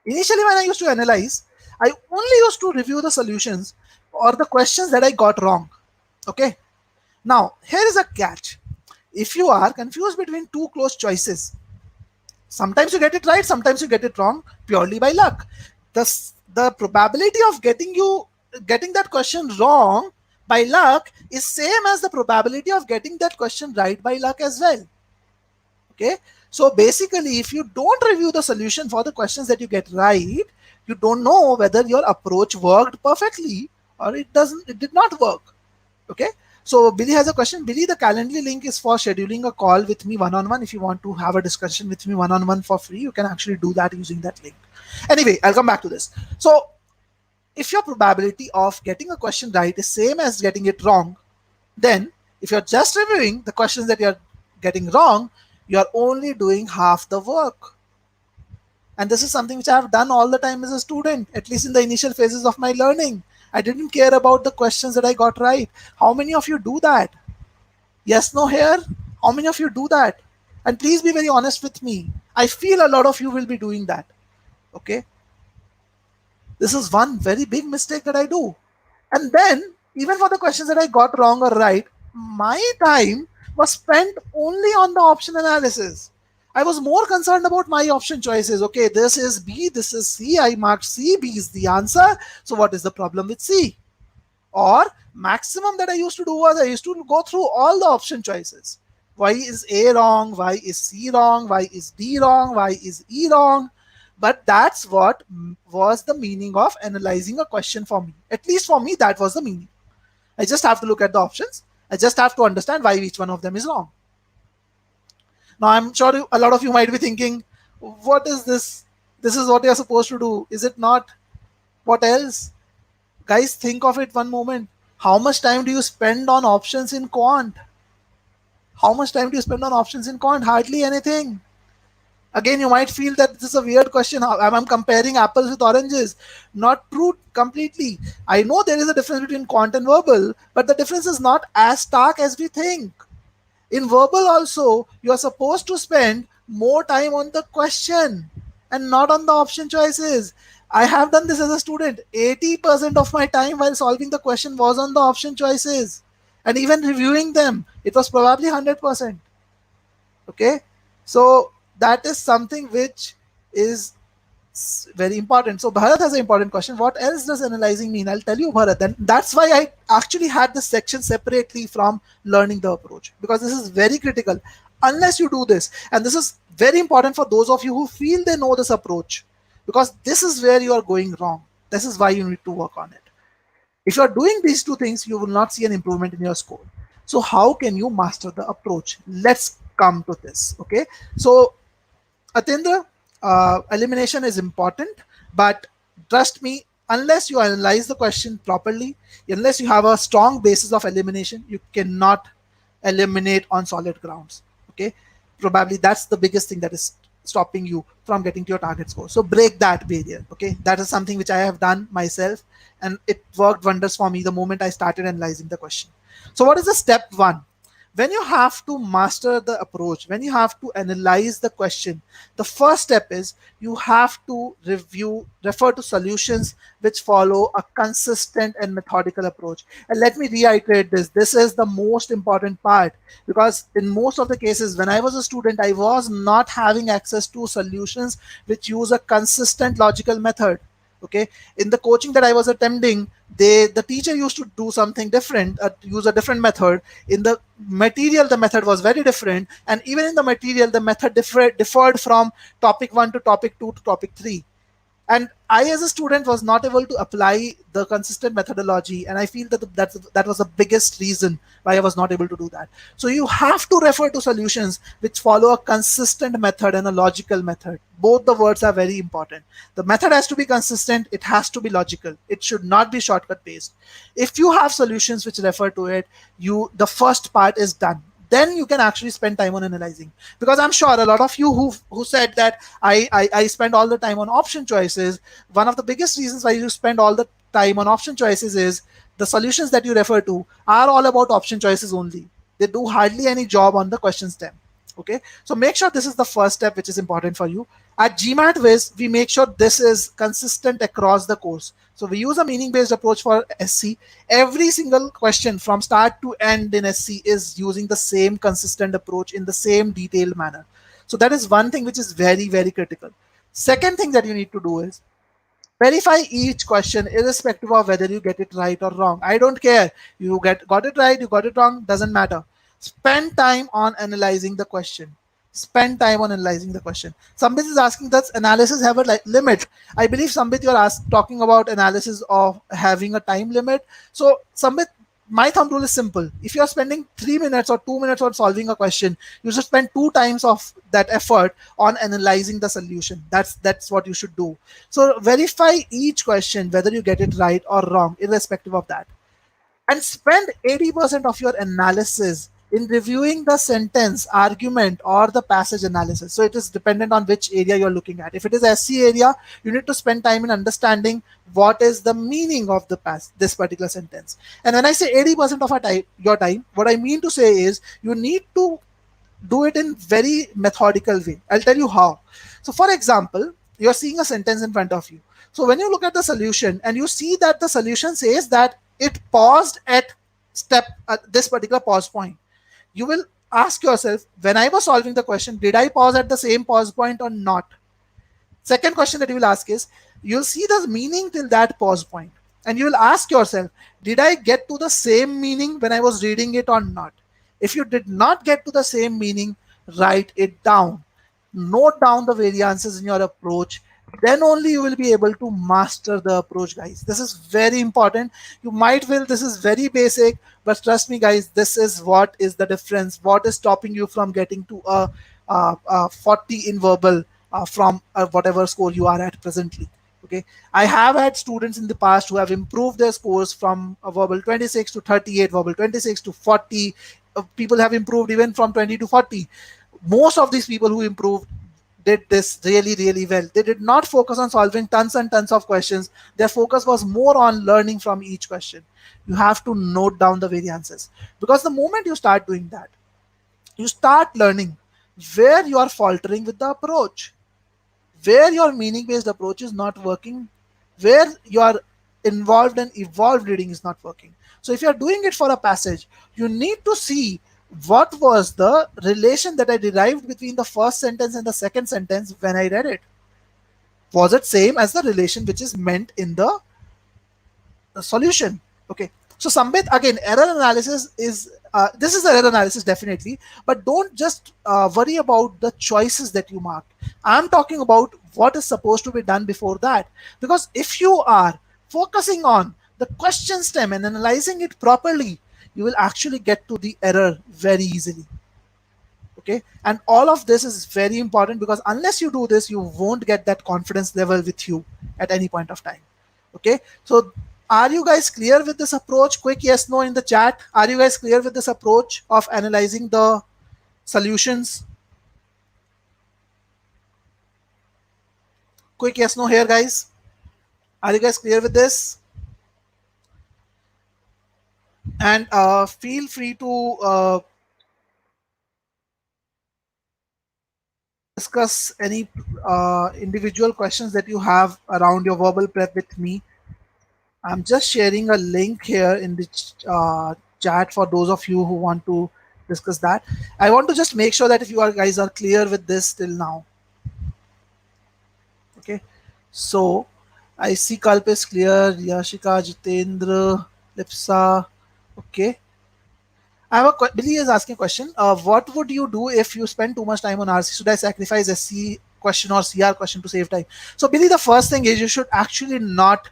Initially, when I used to analyze, I only used to review the solutions or the questions that I got wrong. Okay. Now, here is a catch. If you are confused between two close choices, Sometimes you get it right, sometimes you get it wrong purely by luck. The probability of getting that question wrong by luck is same as the probability of getting that question right by luck as well. Okay, so basically if you don't review the solution for the questions that you get right, you don't know whether your approach worked perfectly or it did not work. Okay, so Billy has a question. Billy, the Calendly link is for scheduling a call with me one-on-one. If you want to have a discussion with me one-on-one for free, you can actually do that using that link. Anyway, I'll come back to this. So if your probability of getting a question right is same as getting it wrong, then if you're just reviewing the questions that you're getting wrong, you're only doing half the work. And this is something which I have done all the time as a student, at least in the initial phases of my learning. I didn't care about the questions that I got right. How many of you do that? Yes, no here? How many of you do that? And please be very honest with me. I feel a lot of you will be doing that. Okay? This is one very big mistake that I do. And then, even for the questions that I got wrong or right, my time was spent only on the option analysis. I was more concerned about my option choices. Okay, this is B, this is C. I marked C, B is the answer. So what is the problem with C? Or maximum that I used to do was I used to go through all the option choices. Why is A wrong? Why is C wrong? Why is D wrong? Why is E wrong? But that's what was the meaning of analyzing a question for me. At least for me, that was the meaning. I just have to look at the options. I just have to understand why each one of them is wrong. Now, I'm sure a lot of you might be thinking, what is this? This is what you're supposed to do. Is it not? What else? Guys, think of it one moment. How much time do you spend on options in quant? How much time do you spend on options in quant? Hardly anything. Again, you might feel that this is a weird question. I'm comparing apples with oranges. Not true completely. I know there is a difference between quant and verbal, but the difference is not as stark as we think. In verbal also, you are supposed to spend more time on the question and not on the option choices. I have done this as a student. 80% of my time while solving the question was on the option choices. And even reviewing them, it was probably 100%. Okay, so that is something which is very important. So Bharat has an important question. What else does analyzing mean? I'll tell you, Bharat. And that's why I actually had this section separately from learning the approach, because this is very critical. Unless you do this, and this is very important for those of you who feel they know this approach, because this is where you are going wrong. This is why you need to work on it. If you are doing these two things, you will not see an improvement in your score. So how can you master the approach? Let's come to this. Okay, so Atindra, elimination is important, but trust me, unless you analyze the question properly, unless you have a strong basis of elimination, you cannot eliminate on solid grounds. Okay, probably that's the biggest thing that is stopping you from getting to your target score. So break that barrier. Okay, that is something which I have done myself, and it worked wonders for me the moment I started analyzing the question. So what is the step one? When you have to master the approach, when you have to analyze the question, the first step is you have to refer to solutions which follow a consistent and methodical approach. And let me reiterate this. This is the most important part, because in most of the cases, when I was a student, I was not having access to solutions which use a consistent logical method. Okay, in the coaching that I was attending, the teacher used to do something different, use a different method. In the material, the method was very different, and even in the material, the method differed from topic 1 to topic 2 to topic 3. And I, as a student, was not able to apply the consistent methodology, and I feel that was the biggest reason why I was not able to do that. So you have to refer to solutions which follow a consistent method and a logical method. Both the words are very important. The method has to be consistent, it has to be logical, it should not be shortcut based. If you have solutions which refer to it, the first part is done. Then you can actually spend time on analyzing, because I'm sure a lot of you who said that I spend all the time on option choices. One of the biggest reasons why you spend all the time on option choices is the solutions that you refer to are all about option choices only. They do hardly any job on the question stem. Okay, so make sure this is the first step which is important for you. At GMAT Viz, we make sure this is consistent across the course. So we use a meaning-based approach for SC. Every single question from start to end in SC is using the same consistent approach in the same detailed manner. So that is one thing which is very, very critical. Second thing that you need to do is verify each question irrespective of whether you get it right or wrong. I don't care. You got it right, you got it wrong, doesn't matter. Spend time on analyzing the question. Spend time on analyzing the question. Somebody is asking, does analysis have a limit? I believe somebody you're talking about analysis of having a time limit. So somebody, my thumb rule is simple. If you're spending 3 minutes or 2 minutes on solving a question, you should spend two times of that effort on analyzing the solution. That's what you should do. So verify each question whether you get it right or wrong, irrespective of that, and spend 80% of your analysis in reviewing the sentence, argument, or the passage analysis. So it is dependent on which area you're looking at. If it is SC area, you need to spend time in understanding what is the meaning of this particular sentence. And when I say 80% of your time, what I mean to say is you need to do it in very methodical way. I'll tell you how. So for example, you're seeing a sentence in front of you. So when you look at the solution and you see that the solution says that it paused at this particular pause point, you will ask yourself, when I was solving the question, did I pause at the same pause point or not? Second question that you will ask is, you'll see the meaning till that pause point, and you will ask yourself, did I get to the same meaning when I was reading it or not? If you did not get to the same meaning, write it down. Note down the variances in your approach. Then only you will be able to master the approach, guys. This is very important. You might will, this is very basic, but trust me, guys, this is what is the difference. What is stopping you from getting to a 40 in verbal from whatever score you are at presently? Okay, I have had students in the past who have improved their scores from a verbal 26 to 38, verbal 26 to 40. People have improved even from 20 to 40. Most of these people who improved did this really, really well. They did not focus on solving tons and tons of questions. Their focus was more on learning from each question. You have to note down the variances, because the moment you start doing that, you start learning where you are faltering with the approach, where your meaning based approach is not working, where your involved and evolved reading is not working. So if you're doing it for a passage, you need to see what was the relation that I derived between the first sentence and the second sentence when I read it. Was it same as the relation which is meant in the solution? Okay, so Sambit, again, error analysis is this is error analysis definitely, but don't just worry about the choices that you mark. I'm talking about what is supposed to be done before that, because if you are focusing on the question stem and analyzing it properly, you will actually get to the error very easily. Okay, and all of this is very important, because unless you do this, you won't get that confidence level with you at any point of time. Okay, so are you guys clear with this approach? Quick yes no in the chat. Are you guys clear with this approach of analyzing the solutions? Quick yes no here, guys. Are you guys clear with this? And feel free to discuss any individual questions that you have around your verbal prep with me. I'm just sharing a link here in the chat for those of you who want to discuss that. I want to just make sure that if you guys are clear with this till now. Okay, so I see Kalp is clear, Yashika, Jitendra, Lipsa. Okay, I have Billy is asking a question. What would you do if you spend too much time on RC? Should I sacrifice SC question or CR question to save time? So Billy, the first thing is you should actually not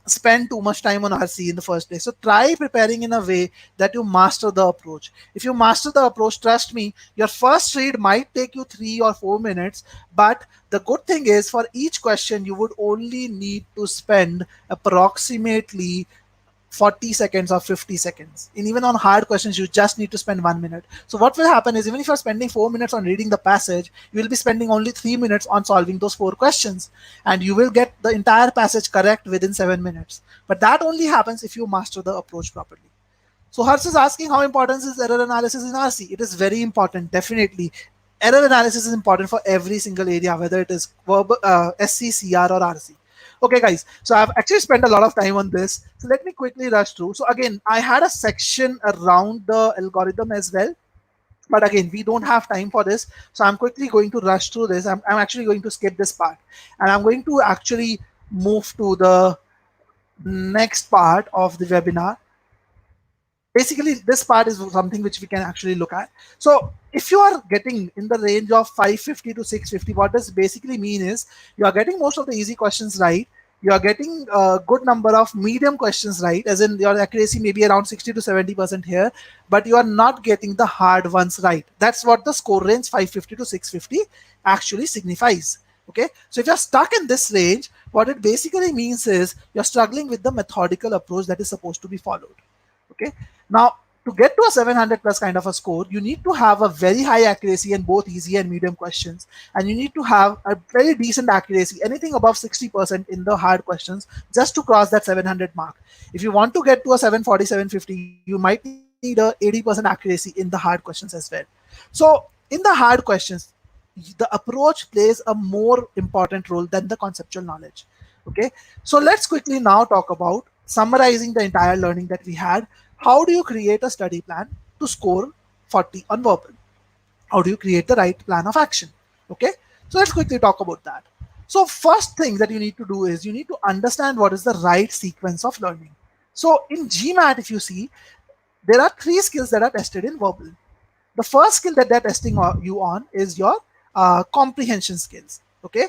spend too much time on RC in the first place. So try preparing in a way that you master the approach. If you master the approach, trust me, your first read might take you 3 or 4 minutes, but the good thing is for each question, you would only need to spend approximately 40 seconds or 50 seconds. And even on hard questions, you just need to spend 1 minute. So what will happen is, even if you're spending 4 minutes on reading the passage, you will be spending only 3 minutes on solving those 4 questions. And you will get the entire passage correct within 7 minutes. But that only happens if you master the approach properly. So Harsh is asking, how important is error analysis in RC? It is very important, definitely. Error analysis is important for every single area, whether it is verbal, SC, CR, or RC. Okay, guys, so I've actually spent a lot of time on this. So let me quickly rush through. So again, I had a section around the algorithm as well. But again, we don't have time for this, so I'm quickly going to rush through this. I'm actually going to skip this part, and I'm going to actually move to the next part of the webinar. Basically, this part is something which we can actually look at. So if you are getting in the range of 550 to 650, what does basically mean is you are getting most of the easy questions right. You are getting a good number of medium questions right, as in your accuracy may be around 60 to 70% here, but you are not getting the hard ones right. That's what the score range 550 to 650 actually signifies. Okay, so if you're stuck in this range, what it basically means is you're struggling with the methodical approach that is supposed to be followed. Okay, now to get to a 700 plus kind of a score, you need to have a very high accuracy in both easy and medium questions, and you need to have a very decent accuracy, anything above 60% in the hard questions, just to cross that 700 mark. If you want to get to a 740 750, you might need a 80% accuracy in the hard questions as well. So in the hard questions, the approach plays a more important role than the conceptual knowledge. Okay, so let's quickly now talk about summarizing the entire learning that we had. How do you create a study plan to score 40 on verbal? How do you create the right plan of action? Okay, so let's quickly talk about that. So first thing that you need to do is you need to understand what is the right sequence of learning. So in GMAT, if you see, there are three skills that are tested in verbal. The first skill that they're testing you on is your comprehension skills. Okay,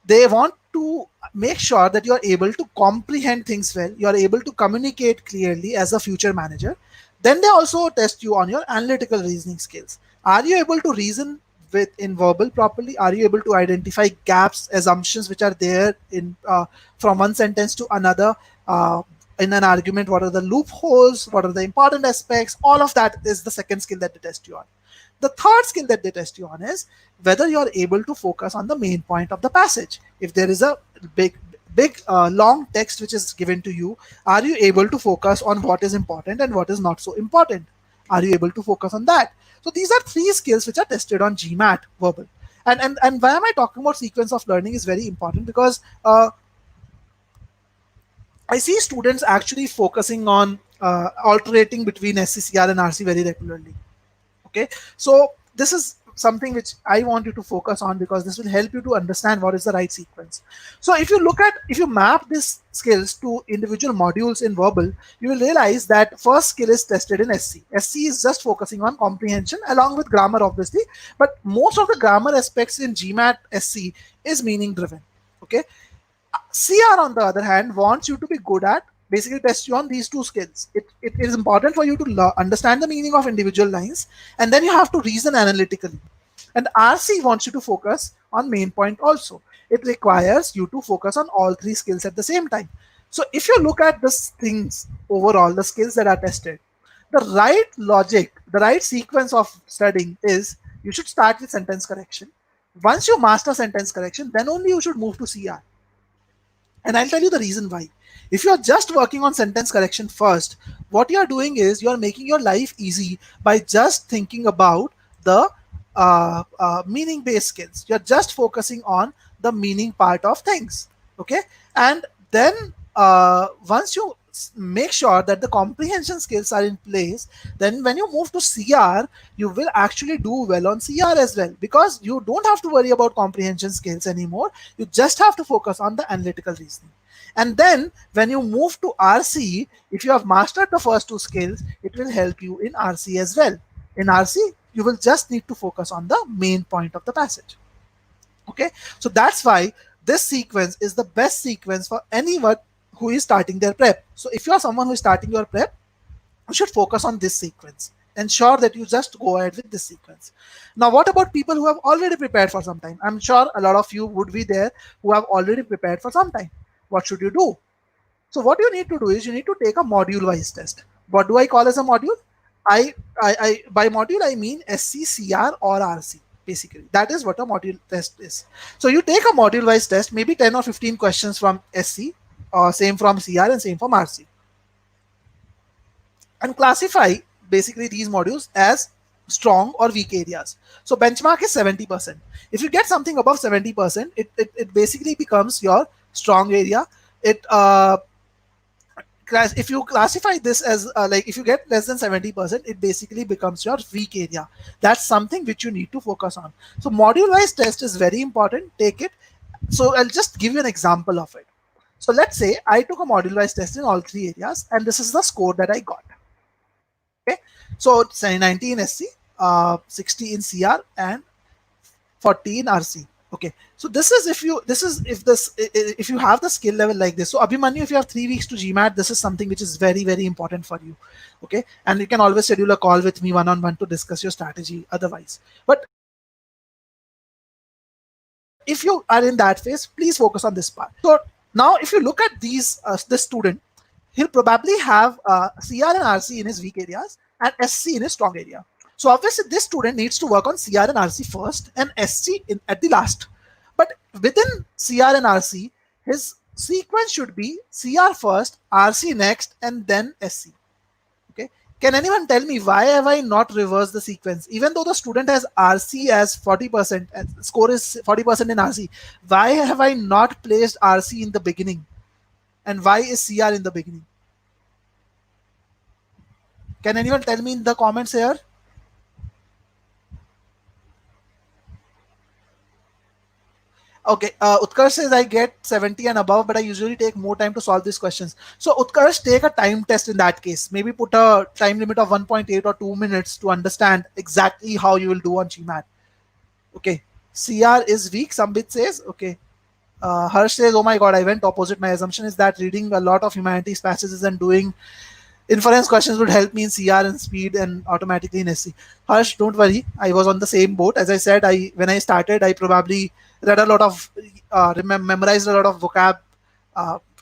they want to make sure that you are able to comprehend things well, you are able to communicate clearly as a future manager. Then they also test you on your analytical reasoning skills. Are you able to reason with in verbal properly? Are you able to identify gaps, assumptions which are there in from one sentence to another, in an argument? What are the loopholes? What are the important aspects? All of that is the second skill that they test you on. The third skill that they test you on is whether you are able to focus on the main point of the passage. If there is a big long text which is given to you, are you able to focus on what is important and what is not so important? Are you able to focus on that? So these are three skills which are tested on GMAT verbal. And why am I talking about sequence of learning is very important, because I see students actually focusing on alternating between SCCR and RC very regularly. Okay, so this is something which I want you to focus on, because this will help you to understand what is the right sequence. So if you map these skills to individual modules in verbal, you will realize that first skill is tested in SC. SC is just focusing on comprehension along with grammar, obviously, but most of the grammar aspects in GMAT SC is meaning driven. Okay, CR, on the other hand, wants you to be good at, basically test you on these two skills. It is important for you to understand the meaning of individual lines, and then you have to reason analytically. And RC wants you to focus on main point also. It requires you to focus on all three skills at the same time. So if you look at these things overall, the skills that are tested, the right logic, the right sequence of studying is you should start with sentence correction. Once you master sentence correction, then only you should move to CR. And I'll tell you the reason why. If you're just working on sentence correction first, what you're doing is you're making your life easy by just thinking about the meaning based skills. You're just focusing on the meaning part of things. Okay. And then once you make sure that the comprehension skills are in place, then when you move to CR, you will actually do well on CR as well, because you don't have to worry about comprehension skills anymore. You just have to focus on the analytical reasoning. And then when you move to RC, if you have mastered the first two skills, it will help you in RC as well. In RC, you will just need to focus on the main point of the passage. Okay, so that's why this sequence is the best sequence for anyone who is starting their prep. So if you are someone who is starting your prep, you should focus on this sequence. Ensure that you just go ahead with this sequence. Now, what about people who have already prepared for some time? I'm sure a lot of you would be there who have already prepared for some time. What should you do? So what you need to do is you need to take a module-wise test. What do I call as a module? I by module I mean SC, CR, or RC. Basically, that is what a module test is. So you take a module-wise test, maybe 10 or 15 questions from SC, same from CR, and same from RC, and classify basically these modules as strong or weak areas. So benchmark is 70%. If you get something above 70%, it basically becomes your strong area. It if you classify this as like if you get less than 70%, it basically becomes your weak area. That's something which you need to focus on. So module wise test is very important. Take it. So I'll just give you an example of it. So let's say I took a module wise test in all three areas, and this is the score that I got. Okay, so say 90 in SC, 60 in CR, and 40 in RC. Okay, so this is if you have the skill level like this. So Abhimanyu, if you have 3 weeks to GMAT, this is something which is very, very important for you. Okay, and you can always schedule a call with me one-on-one to discuss your strategy otherwise. But if you are in that phase, please focus on this part. So now if you look at this student, he'll probably have CR and RC in his weak areas and SC in his strong area. So obviously this student needs to work on CR and RC first and SC at the last. But within CR and RC, his sequence should be CR first, RC next, and then SC. Okay. Can anyone tell me why have I not reversed the sequence? Even though the student has RC as 40% and score is 40% in RC, why have I not placed RC in the beginning? And why is CR in the beginning? Can anyone tell me in the comments here? Okay, Utkarsh says I get 70 and above, but I usually take more time to solve these questions. So Utkarsh, take a time test in that case. Maybe put a time limit of 1.8 or 2 minutes to understand exactly how you will do on GMAT. Okay, CR is weak, Sambit says. Okay, Harsh says, oh my god, I went opposite. My assumption is that reading a lot of humanities passages and doing inference questions would help me in CR and speed and automatically in SC. Harsh, don't worry. I was on the same boat. As I said, when I started, I probably read a lot of, memorized a lot of vocab,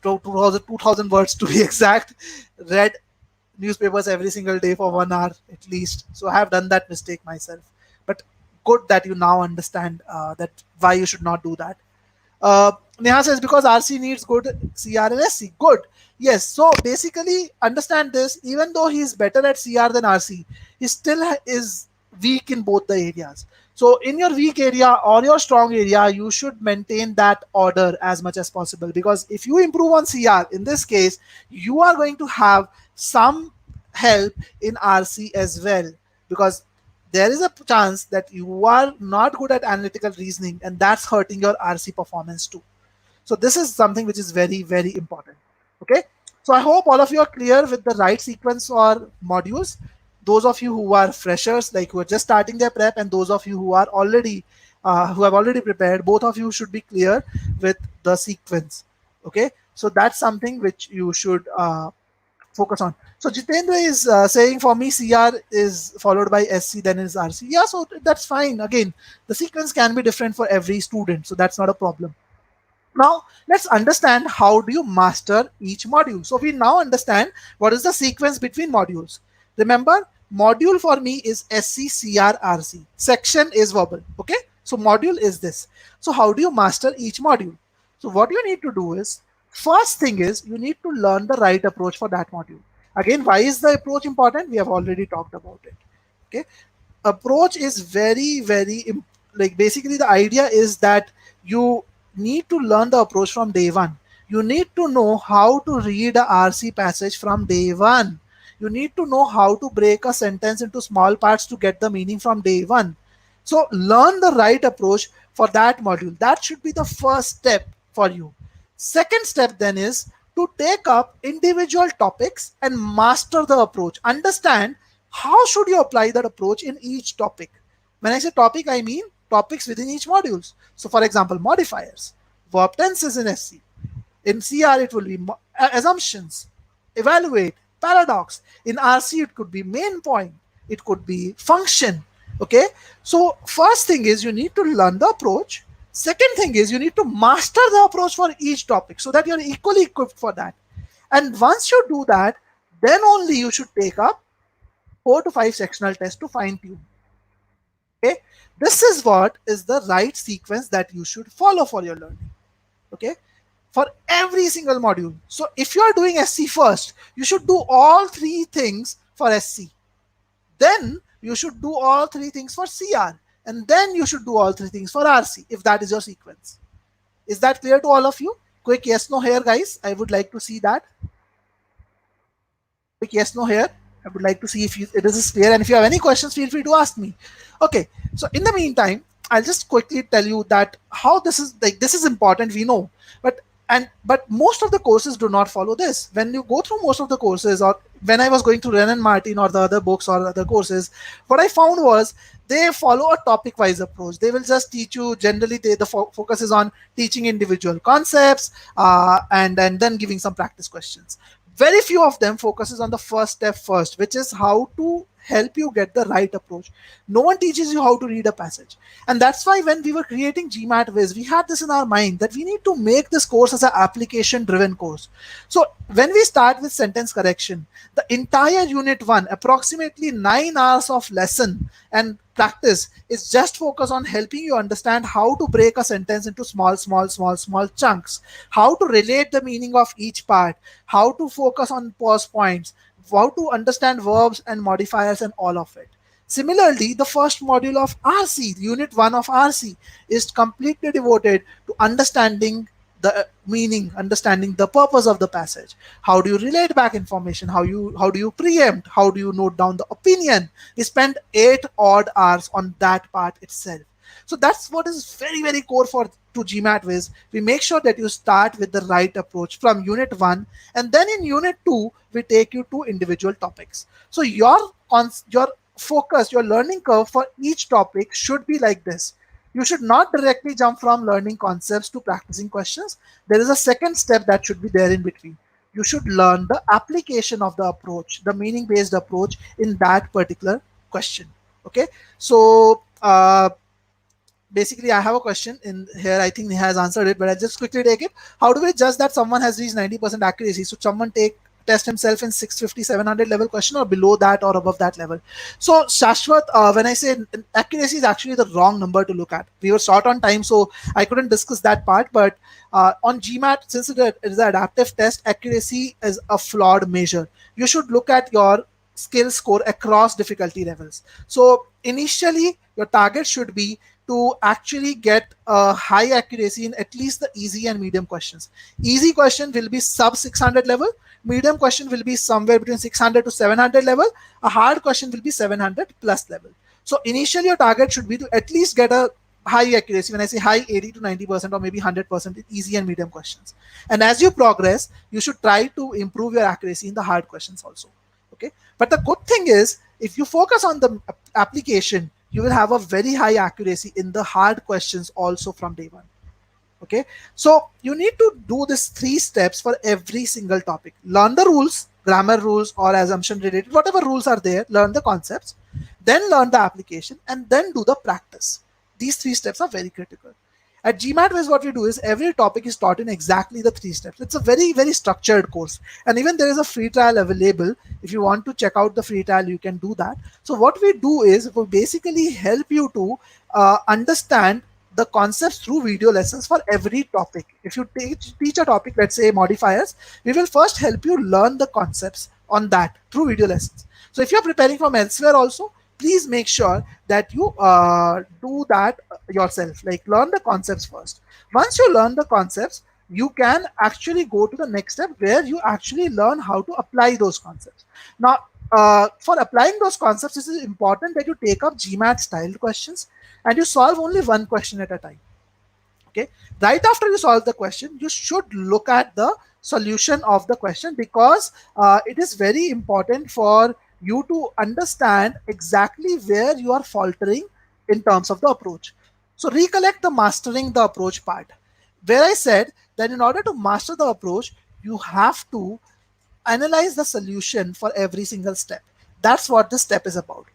2,000 words to be exact, read newspapers every single day for 1 hour at least. So I have done that mistake myself. But good that you now understand that why you should not do that. Neha says because RC needs good CR and SC. Good. Yes. So basically, understand this. Even though he's better at CR than RC, he still is weak in both the areas. So in your weak area or your strong area, you should maintain that order as much as possible. Because if you improve on CR, in this case, you are going to have some help in RC as well. Because there is a chance that you are not good at analytical reasoning, and that's hurting your RC performance too. So this is something which is very, very important. Okay. So I hope all of you are clear with the right sequence or modules. Those of you who are freshers, like who are just starting their prep, and those of you who are already who have already prepared, both of you should be clear with the sequence. Okay. So that's something which you should focus on. So Jitendra is saying for me CR is followed by SC, then is RC. Yeah, so that's fine. Again, the sequence can be different for every student, so that's not a problem. Now let's understand how do you master each module. So we now understand what is the sequence between modules. Remember, module for me is SC, CR, RC. Section is verbal. Okay, so module is this. So how do you master each module? So what you need to do is, first thing is you need to learn the right approach for that module. Again, why is the approach important? We have already talked about it. Okay, approach is very, very like basically the idea is that you need to learn the approach from day one. You need to know how to read a RC passage from day one. You need to know how to break a sentence into small parts to get the meaning from day one. So learn the right approach for that module. That should be the first step for you. Second step then is to take up individual topics and master the approach. Understand how should you apply that approach in each topic. When I say topic, I mean topics within each modules. So for example, modifiers, verb tenses in SC. In CR, it will be assumptions, evaluate, paradox. In RC, it could be main point. It could be function. Okay. So first thing is you need to learn the approach. Second thing is you need to master the approach for each topic so that you're equally equipped for that. And once you do that, then only you should take up 4 to 5 sectional tests to fine tune. Okay. This is what is the right sequence that you should follow for your learning. Okay. For every single module. So if you are doing SC first, you should do all 3 things for SC. Then you should do all 3 things for CR. And then you should do all 3 things for RC, if that is your sequence. Is that clear to all of you? Quick yes, no here, guys. I would like to see that. Quick yes no here. I would like to see if it is clear, and if you have any questions, feel free to ask me. Okay, so in the meantime, I'll just quickly tell you that how this is like this is important. We know, but but most of the courses do not follow this. When you go through most of the courses, or when I was going through Ren and Martin or the other books or other courses, what I found was they follow a topic wise approach. They will just teach you generally. The focus is on teaching individual concepts, and then giving some practice questions. Very few of them focuses on the first step first, which is how to help you get the right approach. No one teaches you how to read a passage, and that's why when we were creating GMAT Viz, we had this in our mind that we need to make this course as an application driven course. So when we start with sentence correction, the entire unit 1, approximately 9 hours of lesson and practice, is just focused on helping you understand how to break a sentence into small chunks, how to relate the meaning of each part, how to focus on pause points, how to understand verbs and modifiers and all of it. Similarly, the first module of RC, unit 1 of RC, is completely devoted to understanding the meaning, understanding the purpose of the passage. How do you relate back information? How do you preempt? How do you note down the opinion? We spend 8 odd hours on that part itself. So that's what is very core for to GMAT Viz. We make sure that you start with the right approach from unit 1, and then in unit 2 we take you to individual topics. So your focus, your learning curve for each topic should be like this. You should not directly jump from learning concepts to practicing questions. There is a second step that should be there in between. You should learn the application of the approach, the meaning based approach in that particular question. Okay, so basically I have a question in here. I think he has answered it, but I'll just quickly take it. How do we judge that someone has reached 90% accuracy? So someone test himself in 650 700 level question, or below that or above that level? So Shashwat, when I say accuracy is actually the wrong number to look at. We were short on time, so I couldn't discuss that part, but on GMAT, since it is an adaptive test, accuracy is a flawed measure. You should look at your skill score across difficulty levels. So initially your target should be to actually get a high accuracy in at least the easy and medium questions. Easy question will be sub 600 level, medium question will be somewhere between 600 to 700 level, a hard question will be 700 plus level. So initially your target should be to at least get a high accuracy. When I say high, 80 to 90% or maybe 100% in easy and medium questions. And as you progress, you should try to improve your accuracy in the hard questions also. Okay, but the good thing is, if you focus on the application, you will have a very high accuracy in the hard questions also from day one. Okay, so you need to do this 3 steps for every single topic. Learn the rules, grammar rules or assumption related, whatever rules are there, learn the concepts, then learn the application, and then do the practice. These 3 steps are very critical. At GMAT Viz, what we do is every topic is taught in exactly the 3 steps. It's a very structured course, and even there is a free trial available. If you want to check out the free trial, you can do that. So what we do is we basically help you to understand the concepts through video lessons for every topic. If you teach a topic, let's say modifiers, we will first help you learn the concepts on that through video lessons. So if you're preparing from elsewhere also, please make sure that you do that yourself, like learn the concepts first. Once you learn the concepts, you can actually go to the next step where you actually learn how to apply those concepts. Now, for applying those concepts, it is important that you take up GMAT styled questions and you solve only one question at a time. Okay, right after you solve the question, you should look at the solution of the question, because it is very important for you to understand exactly where you are faltering in terms of the approach. So recollect the mastering the approach part, where I said that in order to master the approach, you have to analyze the solution for every single step. That's what this step is about.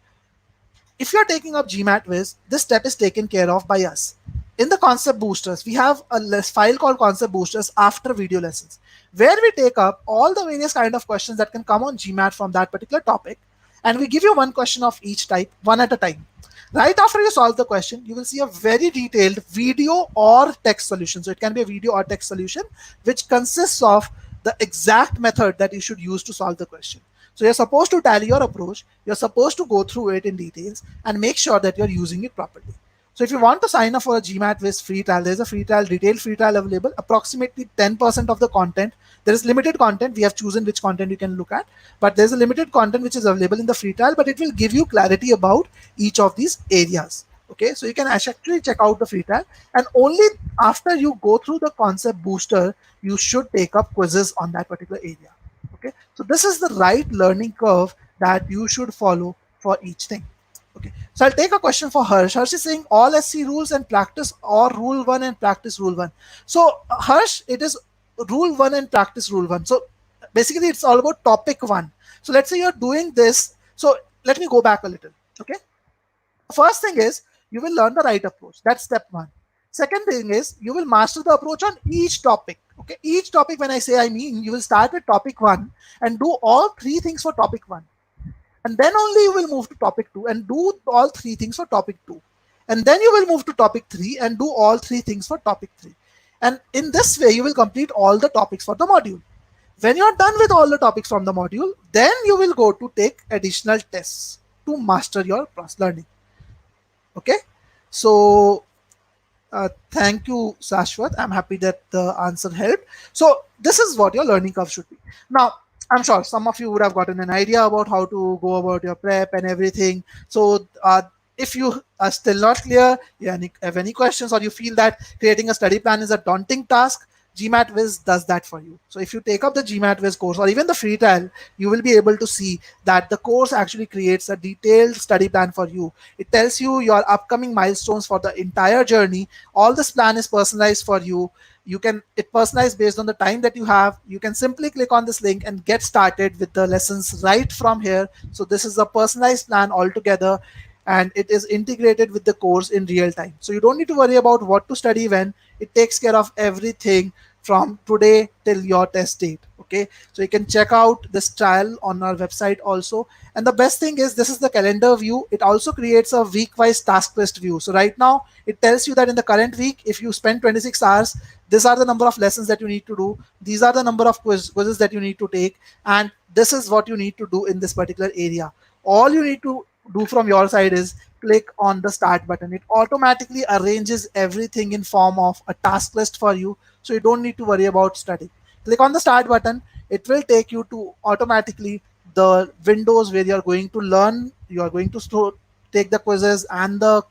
If you're taking up GMAT Viz, this step is taken care of by us. In the concept boosters, we have a file called concept boosters after video lessons, where we take up all the various kind of questions that can come on GMAT from that particular topic, and we give you one question of each type, one at a time. Right after you solve the question, you will see a very detailed video or text solution. So it can be a video or text solution, which consists of the exact method that you should use to solve the question. So you're supposed to tally your approach, you're supposed to go through it in details and make sure that you're using it properly. So if you want to sign up for a GMAT Viz free trial, there's a free trial, detailed free trial available. Approximately 10% of the content. There is limited content. We have chosen which content you can look at, but there's a limited content which is available in the free trial, but it will give you clarity about each of these areas. Okay, so you can actually check out the free trial, and only after you go through the concept booster, you should take up quizzes on that particular area. Okay, so this is the right learning curve that you should follow for each thing. Okay, so I'll take a question for Harsh. Harsh is saying all SC rules and practice, or rule 1 and practice rule 1. So Harsh, it is rule 1 and practice rule 1. So basically it's all about topic 1. So let's say you're doing this. So let me go back a little. Okay, first thing is you will learn the right approach. That's step 1. Second thing is you will master the approach on each topic. Okay, each topic, when I say, I mean you will start with topic 1 and do all 3 things for topic 1, and then only you will move to topic 2 and do all 3 things for topic 2, and then you will move to topic 3 and do all 3 things for topic 3, and in this way you will complete all the topics for the module. When you're done with all the topics from the module, then you will go to take additional tests to master your cross learning. Okay, so thank you, Sashwat. I'm happy that the answer helped. So this is what your learning curve should be. Now, I'm sure some of you would have gotten an idea about how to go about your prep and everything. So if you are still not clear, you have any questions, or you feel that creating a study plan is a daunting task, GMAT Viz does that for you. So if you take up the GMAT Viz course or even the free trial, you will be able to see that the course actually creates a detailed study plan for you. It tells you your upcoming milestones for the entire journey. All this plan is personalized for you. You can it personalized based on the time that you have. You can simply click on this link and get started with the lessons right from here. So this is a personalized plan altogether, and it is integrated with the course in real time. So you don't need to worry about what to study when. It takes care of everything from today till your test date. Okay, so you can check out this trial on our website also. And the best thing is, this is the calendar view. It also creates a week-wise task list view. So right now it tells you that in the current week, if you spend 26 hours, these are the number of lessons that you need to do. These are the number of quizzes that you need to take, and this is what you need to do in this particular area. All you need to do from your side is click on the start button. It automatically arranges everything in form of a task list for you, so you don't need to worry about studying. Click on the start button. It will take you to automatically the windows where you're going to learn, you're going to take the quizzes and the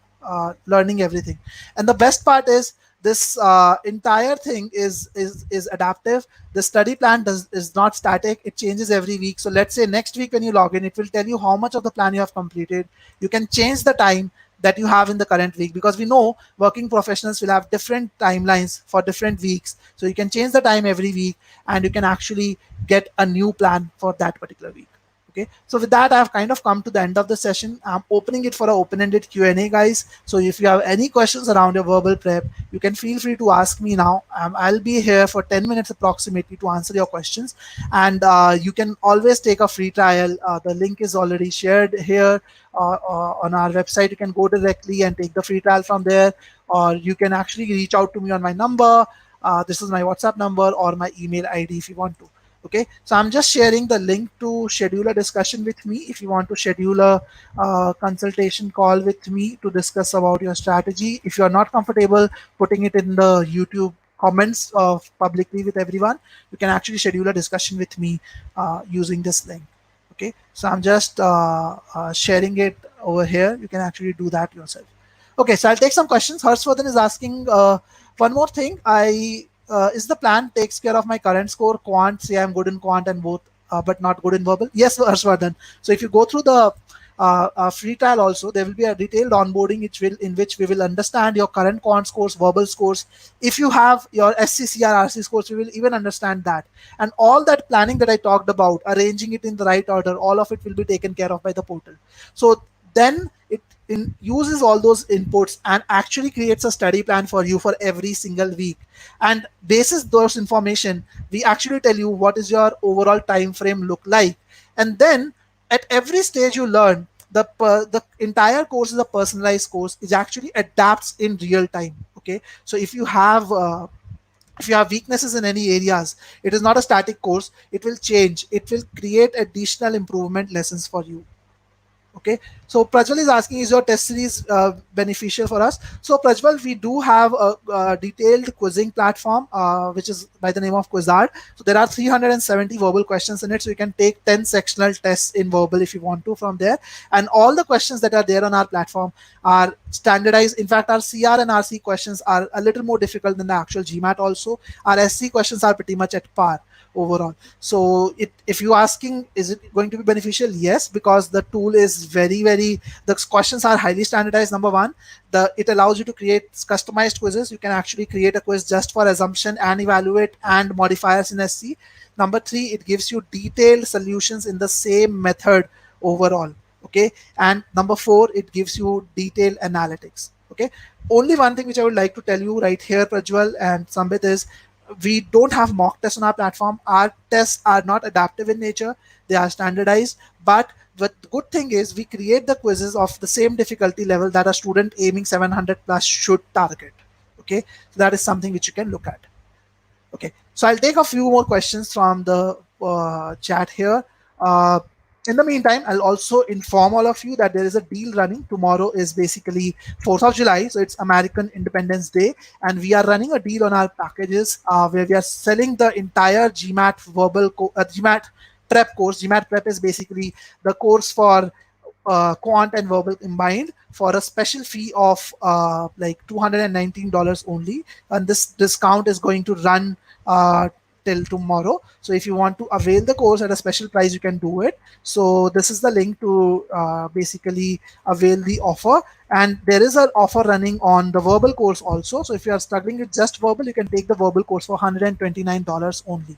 learning everything. And the best part is, this entire thing is adaptive. The study plan is not static. It changes every week. So let's say next week when you log in, it will tell you how much of the plan you have completed. You can change the time that you have in the current week, because we know working professionals will have different timelines for different weeks. So you can change the time every week, and you can actually get a new plan for that particular week. Okay, so with that, I've kind of come to the end of the session. I'm opening it for an open-ended Q&A, guys. So if you have any questions around your verbal prep, you can feel free to ask me now. I'll be here for 10 minutes approximately to answer your questions. And you can always take a free trial. The link is already shared here on our website. You can go directly and take the free trial from there, or you can actually reach out to me on my number. This is my WhatsApp number or my email ID if you want to. Okay, so I'm just sharing the link to schedule a discussion with me if you want to schedule a consultation call with me to discuss about your strategy. If you are not comfortable putting it in the YouTube comments of publicly with everyone, you can actually schedule a discussion with me using this link. Okay, so I'm just sharing it over here. You can actually do that yourself. Okay, so I'll take some questions. Harshvardhan is asking one more thing. Is the plan takes care of my current score, quant? Say I'm good in quant and both, but not good in verbal. Yes, Harshvardhan. So if you go through the free trial also, there will be a detailed onboarding in which we will understand your current quant scores, verbal scores. If you have your SCCR, RC scores, we will even understand that. And all that planning that I talked about, arranging it in the right order, all of it will be taken care of by the portal. So then it uses all those inputs and actually creates a study plan for you for every single week. And basis those information, we actually tell you what is your overall time frame look like. And then at every stage you learn, the entire course is a personalized course. It actually adapts in real time. Okay, so if you have weaknesses in any areas, it is not a static course. It will change. It will create additional improvement lessons for you. Okay, so Prajwal is asking, is your test series beneficial for us? So Prajwal, we do have a detailed quizzing platform, which is by the name of Quizard. So there are 370 verbal questions in it. So you can take 10 sectional tests in verbal if you want to from there. And all the questions that are there on our platform are standardized. In fact, our CR and RC questions are a little more difficult than the actual GMAT also. Our SC questions are pretty much at par overall. So if you're asking, is it going to be beneficial? Yes, because the tool is very, the questions are highly standardized. Number one, it allows you to create customized quizzes. You can actually create a quiz just for assumption and evaluate and modifiers in SC. Number three, it gives you detailed solutions in the same method overall. Okay, and number four, it gives you detailed analytics. Okay, only one thing which I would like to tell you right here, Prajwal and Sambit, is we don't have mock tests on our platform. Our tests are not adaptive in nature, they are standardized. But the good thing is we create the quizzes of the same difficulty level that a student aiming 700 plus should target. Okay, so that is something which you can look at. Okay, so I'll take a few more questions from the chat here. Uh, in the meantime, I'll also inform all of you that there is a deal running. Tomorrow is basically 4th of July, so it's American Independence Day, and we are running a deal on our packages where we are selling the entire GMAT GMAT prep course. GMAT prep is basically the course for quant and verbal combined for a special fee of like $219 only, and this discount is going to run till tomorrow. So if you want to avail the course at a special price, you can do it. So this is the link to basically avail the offer. And there is an offer running on the verbal course also. So if you are struggling with just verbal, you can take the verbal course for $129 only.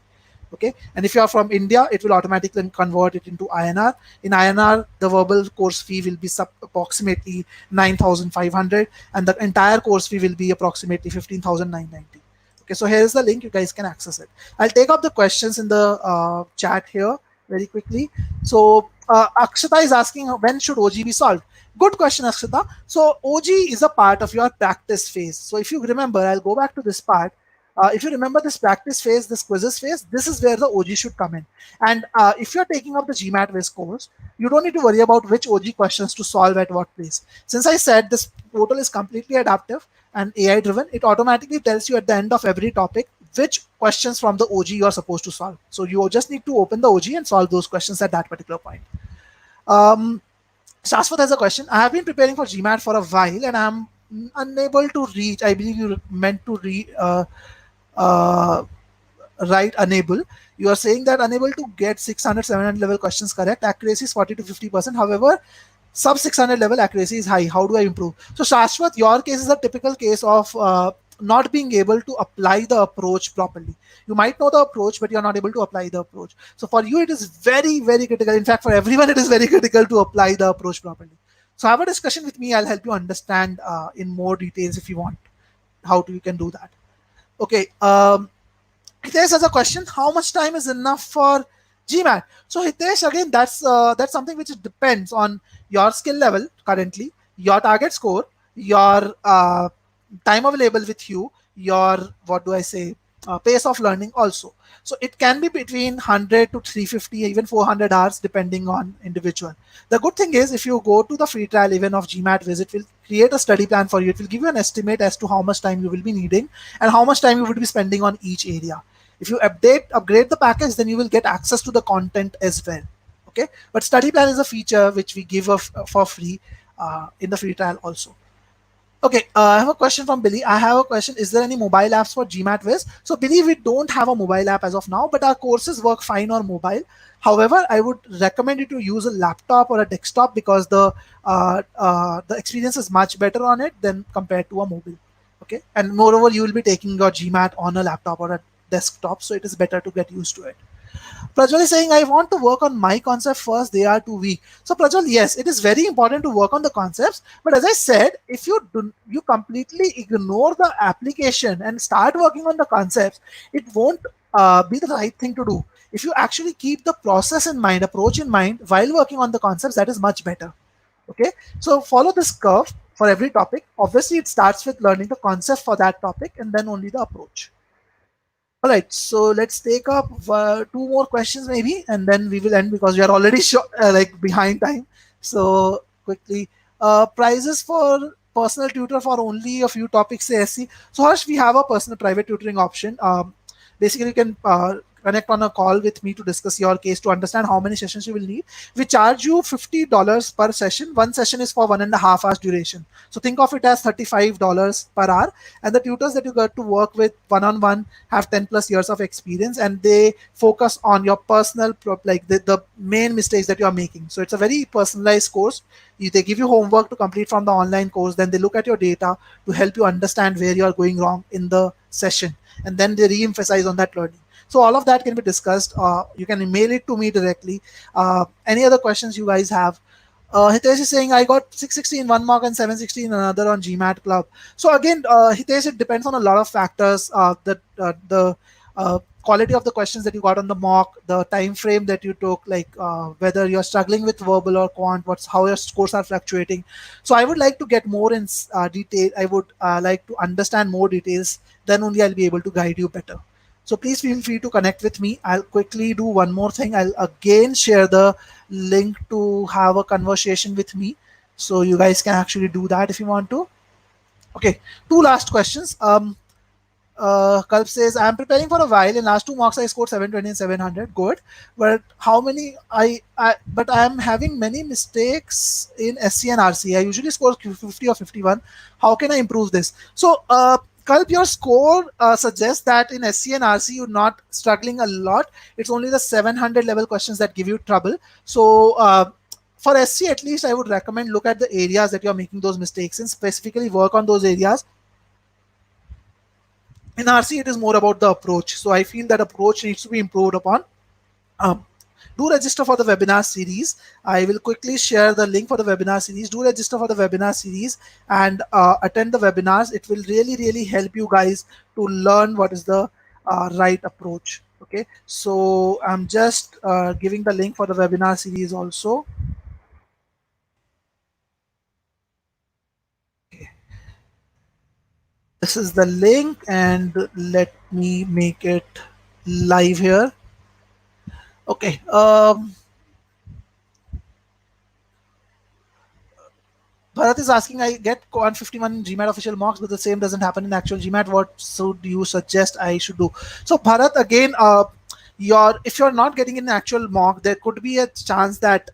Okay, and if you are from India, it will automatically convert it into INR. In INR, the verbal course fee will be approximately 9,500, and the entire course fee will be approximately 15,990. Okay, so here is the link, you guys can access it. I'll take up the questions in the chat here very quickly. So Akshata is asking, when should OG be solved? Good question, Akshata. So OG is a part of your practice phase. So if you remember, I'll go back to this part. If you remember this practice phase, this quizzes phase, this is where the OG should come in. And if you're taking up the GMAT Viz course, you don't need to worry about which OG questions to solve at what place. Since I said this portal is completely adaptive and AI driven, it automatically tells you at the end of every topic which questions from the OG you are supposed to solve. So you just need to open the OG and solve those questions at that particular point. Shashwat has a question. I have been preparing for GMAT for a while and I'm unable to reach. I believe you meant to write unable. You are saying that unable to get 600, 700 level questions correct. Accuracy is 40 to 50%. However, sub 600 level accuracy is high. How do I improve? So Shashwat, your case is a typical case of not being able to apply the approach properly. You might know the approach, but you're not able to apply the approach. So for you, it is very, very critical. In fact, for everyone, it is very critical to apply the approach properly. So have a discussion with me. I'll help you understand in more details if you want how you can do that. Okay. Hitesh has a question: how much time is enough for GMAT? So Hitesh, again, that's something which depends on your skill level currently, your target score, your time available with you, your pace of learning also. So it can be between 100 to 350, even 400 hours, depending on individual. The good thing is, if you go to the free trial even of GMAT Viz, it will create a study plan for you. It will give you an estimate as to how much time you will be needing and how much time you would be spending on each area. If you upgrade the package, then you will get access to the content as well. Okay, but study plan is a feature which we give for free in the free trial also. Okay, I have a question from Billy. I have a question. Is there any mobile apps for GMAT Viz? So Billy, we don't have a mobile app as of now, but our courses work fine on mobile. However, I would recommend you to use a laptop or a desktop because the experience is much better on it than compared to a mobile. Okay, and moreover, you will be taking your GMAT on a laptop or a desktop, so it is better to get used to it. Prajwal is saying, I want to work on my concept first, they are too weak. So Prajwal, yes, it is very important to work on the concepts. But as I said, if you completely ignore the application and start working on the concepts, it won't be the right thing to do. If you actually keep the process in mind, approach in mind while working on the concepts, that is much better. Okay, so follow this curve for every topic. Obviously, it starts with learning the concept for that topic and then only the approach. All right, so let's take up two more questions maybe, and then we will end because we are already behind time. So quickly, prices for personal tutor for only a few topics, say SC. So Harsh, we have a personal private tutoring option. Basically, you can connect on a call with me to discuss your case to understand how many sessions you will need. We charge you $50 per session. One session is for 1.5 hours duration. So think of it as $35 per hour. And the tutors that you get to work with one on one have 10 plus years of experience, and they focus on your personal, like the main mistakes that you are making. So it's a very personalized course. They give you homework to complete from the online course, then they look at your data to help you understand where you are going wrong in the session, and then they re-emphasize on that learning. So all of that can be discussed. You can email it to me directly. Any other questions you guys have? Hitesh is saying I got 660 in one mock and 760 in another on GMAT Club. So again, Hitesh, it depends on a lot of factors. The quality of the questions that you got on the mock, the time frame that you took, like whether you're struggling with verbal or quant, what's how your scores are fluctuating. So I would like to get more in detail. I would like to understand more details. Then only I'll be able to guide you better. So please feel free to connect with me. I'll quickly do one more thing. I'll again share the link to have a conversation with me. So you guys can actually do that if you want to. Okay, two last questions. Kalp says, I'm preparing for a while. In last two mocks, I scored 720 and 700. Good. But how many? But I am having many mistakes in SC and RC. I usually score 50 or 51. How can I improve this? So, Kalp, your score suggests that in SC and RC, you're not struggling a lot. It's only the 700 level questions that give you trouble. So, for SC, at least, I would recommend look at the areas that you're making those mistakes and specifically work on those areas. In RC, it is more about the approach. So I feel that approach needs to be improved upon. Um, do register for the webinar series. I will quickly share the link for the webinar series. Do register for the webinar series and attend the webinars. It will really, really help you guys to learn what is the right approach. Okay, so I'm just giving the link for the webinar series also. This is the link, and let me make it live here. Okay. Bharat is asking, I get 151 GMAT official mocks, but the same doesn't happen in actual GMAT. What should you suggest I should do? So Bharat, again, if you're not getting an actual mock, there could be a chance that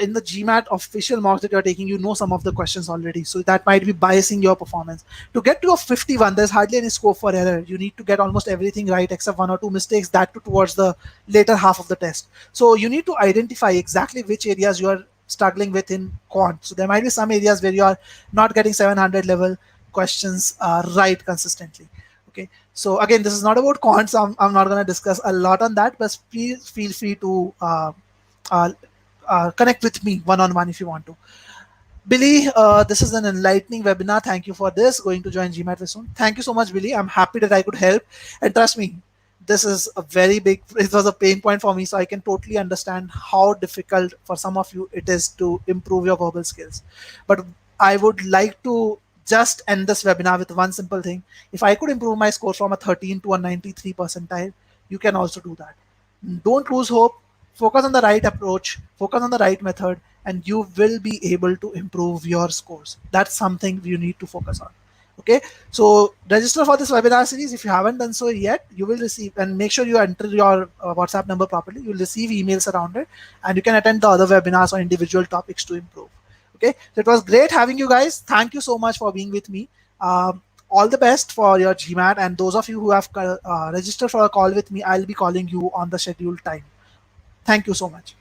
in the GMAT official mocks that you're taking, you know some of the questions already. So that might be biasing your performance. To get to a 51, there's hardly any scope for error. You need to get almost everything right except one or two mistakes, that towards the later half of the test. So you need to identify exactly which areas you are struggling with in quant. So there might be some areas where you are not getting 700 level questions right consistently. Okay, so again, this is not about quant, so I'm not going to discuss a lot on that, but please feel free to uh, connect with me one-on-one if you want to. Billy, this is an enlightening webinar. Thank you for this. Going to join GMAT very soon. Thank you so much, Billy. I'm happy that I could help. And trust me, this is a very big, it was a pain point for me. So I can totally understand how difficult for some of you it is to improve your verbal skills. But I would like to just end this webinar with one simple thing. If I could improve my score from a 13 to a 93 percentile, you can also do that. Don't lose hope. Focus on the right approach, focus on the right method, and you will be able to improve your scores. That's something you need to focus on. Okay, so register for this webinar series. If you haven't done so yet, you will receive, and make sure you enter your WhatsApp number properly. You'll receive emails around it, and you can attend the other webinars on individual topics to improve. Okay, so it was great having you guys. Thank you so much for being with me. All the best for your GMAT, and those of you who have registered for a call with me, I'll be calling you on the scheduled time. Thank you so much.